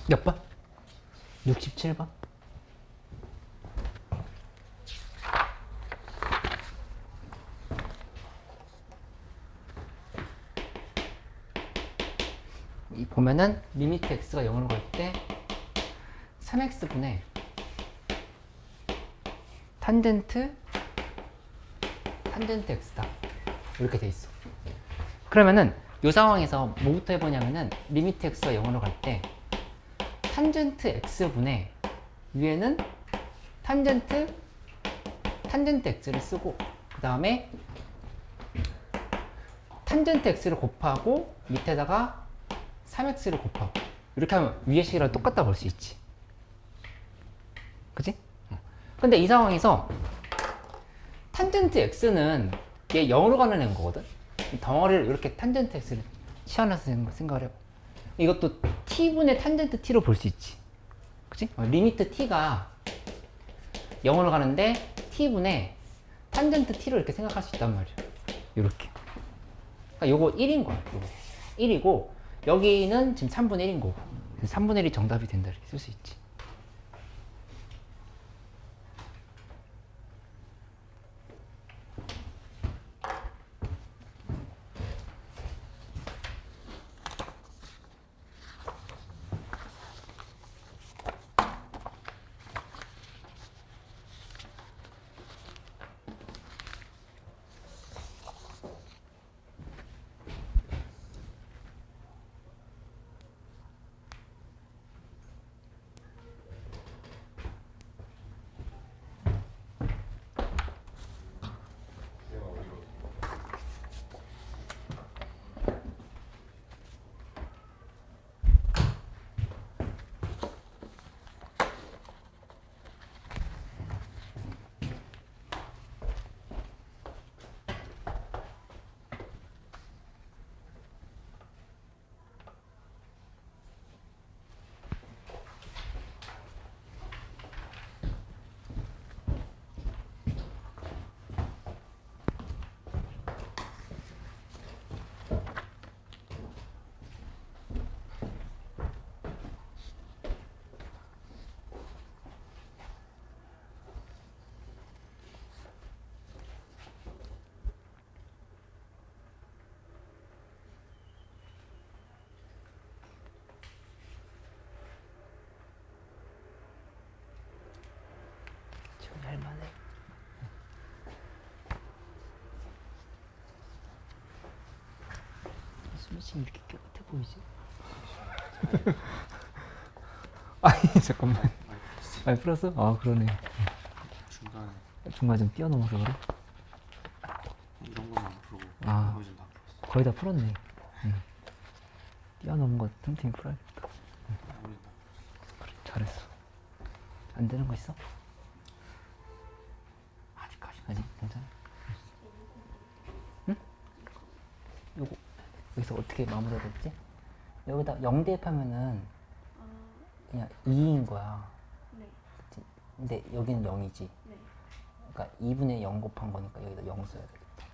몇 번? 67번? 이 보면은 리미트 x가 0으로 갈 때 3x분의 탄젠트 x다 이렇게 돼 있어. 그러면은 이 상황에서 뭐부터 해보냐면은 리미트 x가 0으로 갈 때 탄젠트 x분의 위에는 탄젠트 x를 쓰고 그 다음에 탄젠트 x를 곱하고 밑에다가 3x를 곱하고 이렇게 하면 위의 식이랑 똑같다 볼 수 있지. 그치? 근데 이 상황에서 탄젠트 x는 얘 0으로 가는 애인 거거든. 이 덩어리를 이렇게 탄젠트 x를 치환해서 생각을 해봐. 이것도 t분의 탄젠트 t로 볼 수 있지. 그치? 리미트 t가 0으로 가는데 t분의 탄젠트 t로 이렇게 생각할 수 있단 말이야. 이렇게. 그러니까 요거 1인 거야. 요거 1이고 여기는 지금 3분의 1인 거고 3분의 1이 정답이 된다 이렇게 쓸 수 있지. 할만해. 스매싱 이렇게 깨끗해 보이지? 아니 잠깐만. 많이 풀었어? 아 그러네. 중간에 중간 좀 뛰어넘어서 그래? 이런 것만 풀고 아. 나머지는 다 풀었어. 거의 다 풀었네. 뛰어넘은 거 틈틈이 풀어야겠다. 나머지는 다 그래 잘했어. 안 되는 거 있어? 아직 괜찮아? 응? 요거 여기서 어떻게 마무리가 됐지? 여기다 0 대입하면은 그냥 2인 거야. 네. 그치? 근데 여기는 0이지. 네. 그러니까 2분의 0 곱한 거니까 여기다 0 써야 되겠다.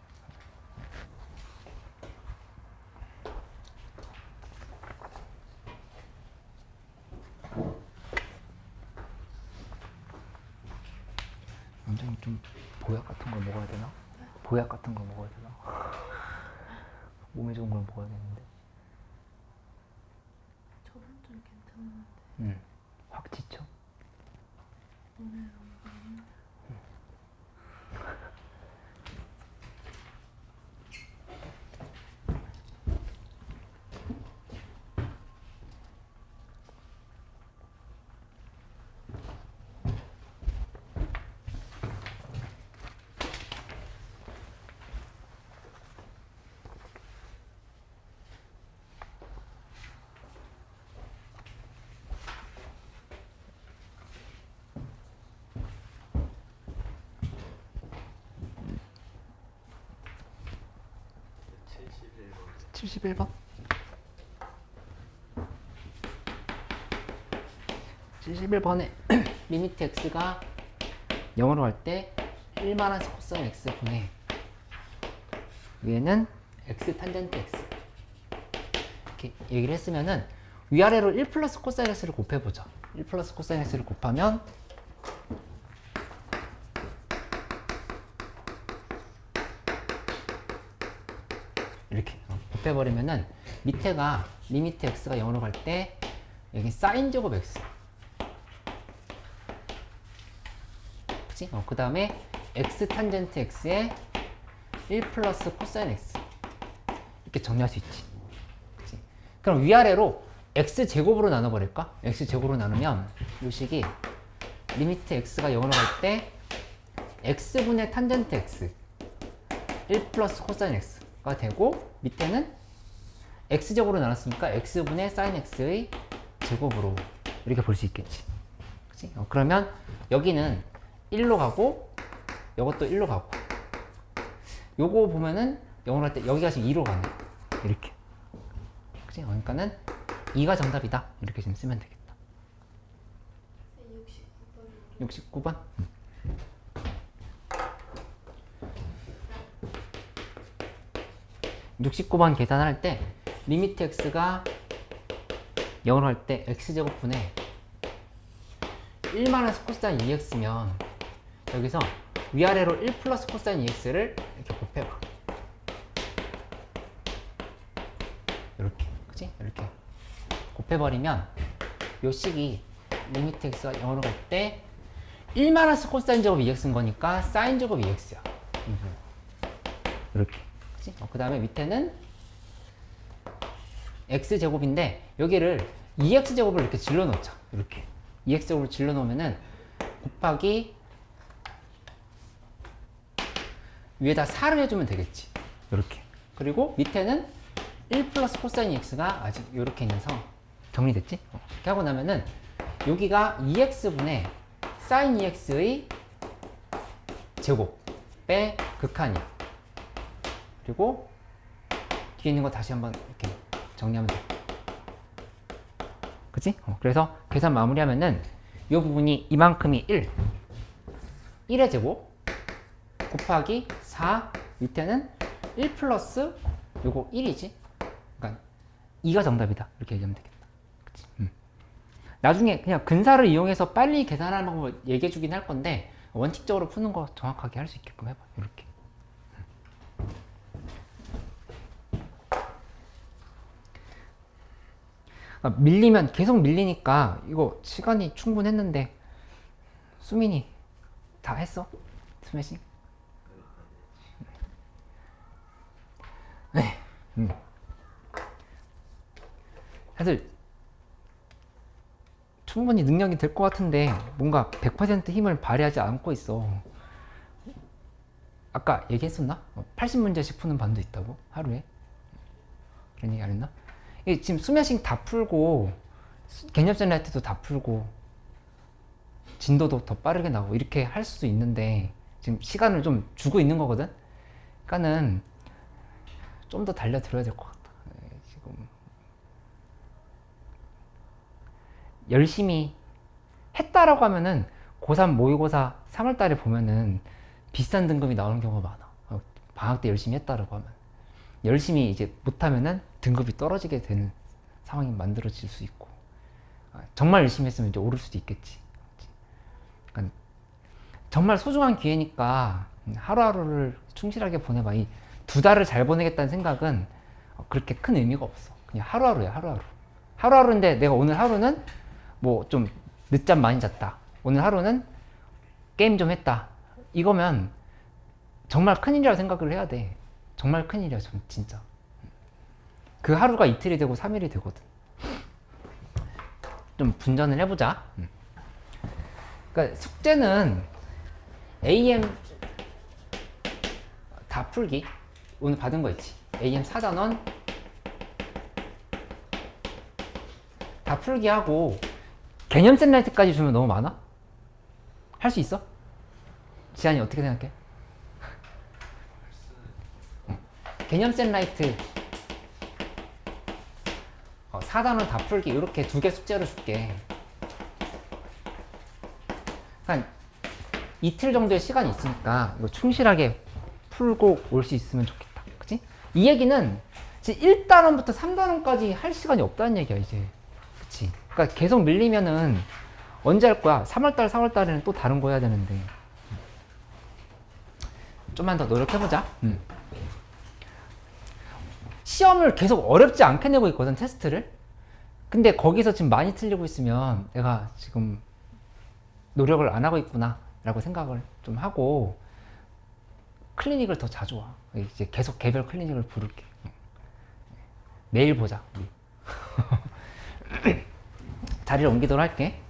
완전히 좀 보약 같은 걸 먹어야 되나? 보약 같은 걸 먹어야 되나? 몸에 좋은 걸 먹어야겠는데. 저번 좀 괜찮았는데 응. 확 지쳐? 오늘 너무 힘들어. 71번? 71번에 리미트 x가 0으로 갈 때 1마이너스 코사인 x분의 위에는 x 탄젠트 x 이렇게 얘기를 했으면은 위아래로 1 플러스 코사인 x를 곱해보자. 1 플러스 코사인 x를 곱하면 이렇게 곱해버리면은 밑에가 리미트 x가 0으로 갈 때 여기 사인 제곱 x, 그치? 그 다음에 x 탄젠트 x에 1 플러스 코사인 x 이렇게 정리할 수 있지. 그치? 그럼 위아래로 x 제곱으로 나눠버릴까? x 제곱으로 나누면 이 식이 리미트 x가 0으로 갈 때 x분의 탄젠트 x 1 플러스 코사인 x가 되고, 밑에는 x제곱으로 나눴으니까 x분의 사인 x의 제곱으로 이렇게 볼 수 있겠지. 그치? 그러면 여기는 1로 가고 이것도 1로 가고, 요거 보면은 0으로 갈 때 여기가 지금 2로 가네. 이렇게. 그치? 그러니까는 2가 정답이다. 이렇게 지금 쓰면 되겠다. 69번. 69번 계산할 때 리미트 x가 0으로 갈 때 x제곱분의 1 코사인 2x면 여기서 위아래로 1 플러스 코사인 2x를 이렇게 곱해봐. 이렇게, 그치? 이렇게 곱해버리면 요 식이 리미트 x가 0으로 갈 때 1 코사인 제곱 2x인 거니까 사인 제곱 2x야. 이렇게. 그 다음에 밑에는 x제곱인데 여기를 2x제곱을 이렇게 질러 놓자. 이렇게 2x제곱을 질러 놓으면은 곱하기 위에다 4를 해주면 되겠지. 이렇게. 그리고 밑에는 1 플러스 코사인 x가 아직 이렇게 있어서 정리됐지? 이렇게 하고 나면은 여기가 2x분의 사인 2x의 제곱 빼 극한이야. 그리고 뒤에 있는 거 다시 한번 이렇게 정리하면 돼. 그치? 그래서 계산 마무리하면은 이 부분이 이만큼이 1의 제곱 곱하기 4, 밑에는 1 플러스 요거 1이지? 그러니까 2가 정답이다. 이렇게 얘기하면 되겠다. 그치? 나중에 그냥 근사를 이용해서 빨리 계산하는 방법을 얘기해 주긴 할 건데 원칙적으로 푸는 거 정확하게 할 수 있게끔 해봐. 이렇게. 밀리면 계속 밀리니까 이거 시간이 충분했는데 수민이 다 했어? 스매싱? 네. 사실 충분히 능력이 될 것 같은데 뭔가 100% 힘을 발휘하지 않고 있어. 아까 얘기했었나? 80문제씩 푸는 반도 있다고? 하루에? 그런 얘기 안 했나? 지금 스매싱 다 풀고 개념 라이트도 다 풀고 진도도 더 빠르게 나오고 이렇게 할 수 있는데 지금 시간을 좀 주고 있는 거거든? 그러니까는 좀 더 달려들어야 될 것 같다. 지금 열심히 했다라고 하면은 고3 모의고사 3월달에 보면은 비싼 등급이 나오는 경우가 많아. 방학 때 열심히 했다라고 하면 열심히 이제 못하면은 등급이 떨어지게 되는 상황이 만들어질 수 있고, 정말 열심히 했으면 이제 오를 수도 있겠지. 그러니까 정말 소중한 기회니까 하루하루를 충실하게 보내봐. 이 2달을 잘 보내겠다는 생각은 그렇게 큰 의미가 없어. 그냥 하루하루야, 하루하루. 하루하루인데 내가 오늘 하루는 뭐 좀 늦잠 많이 잤다. 오늘 하루는 게임 좀 했다. 이거면 정말 큰일이라고 생각을 해야 돼. 정말 큰일이야, 진짜. 그 하루가 이틀이 되고 3일이 되거든. 좀 분전을 해보자. 그러니까 숙제는 AM 다 풀기. 오늘 받은 거 있지. AM 4단원 다 풀기 하고 개념 샌라이트까지 주면 너무 많아? 할 수 있어? 지한이 어떻게 생각해? 개념 샌라이트 4단원 다 풀기 이렇게 2개 숙제로 줄게. 한 이틀 정도의 시간이 있으니까 이거 충실하게 풀고 올 수 있으면 좋겠다. 그치? 이 얘기는 이제 1단원부터 3단원까지 할 시간이 없다는 얘기야 이제. 그치? 그러니까 계속 밀리면은 언제 할 거야? 3월달, 4월달에는 또 다른 거 해야 되는데. 좀만 더 노력해보자. 시험을 계속 어렵지 않게 내고 있거든, 테스트를. 근데 거기서 지금 많이 틀리고 있으면 내가 지금 노력을 안 하고 있구나 라고 생각을 좀 하고 클리닉을 더 자주 와. 이제 계속 개별 클리닉을 부를게. 내일 보자 우리. 자리를 옮기도록 할게.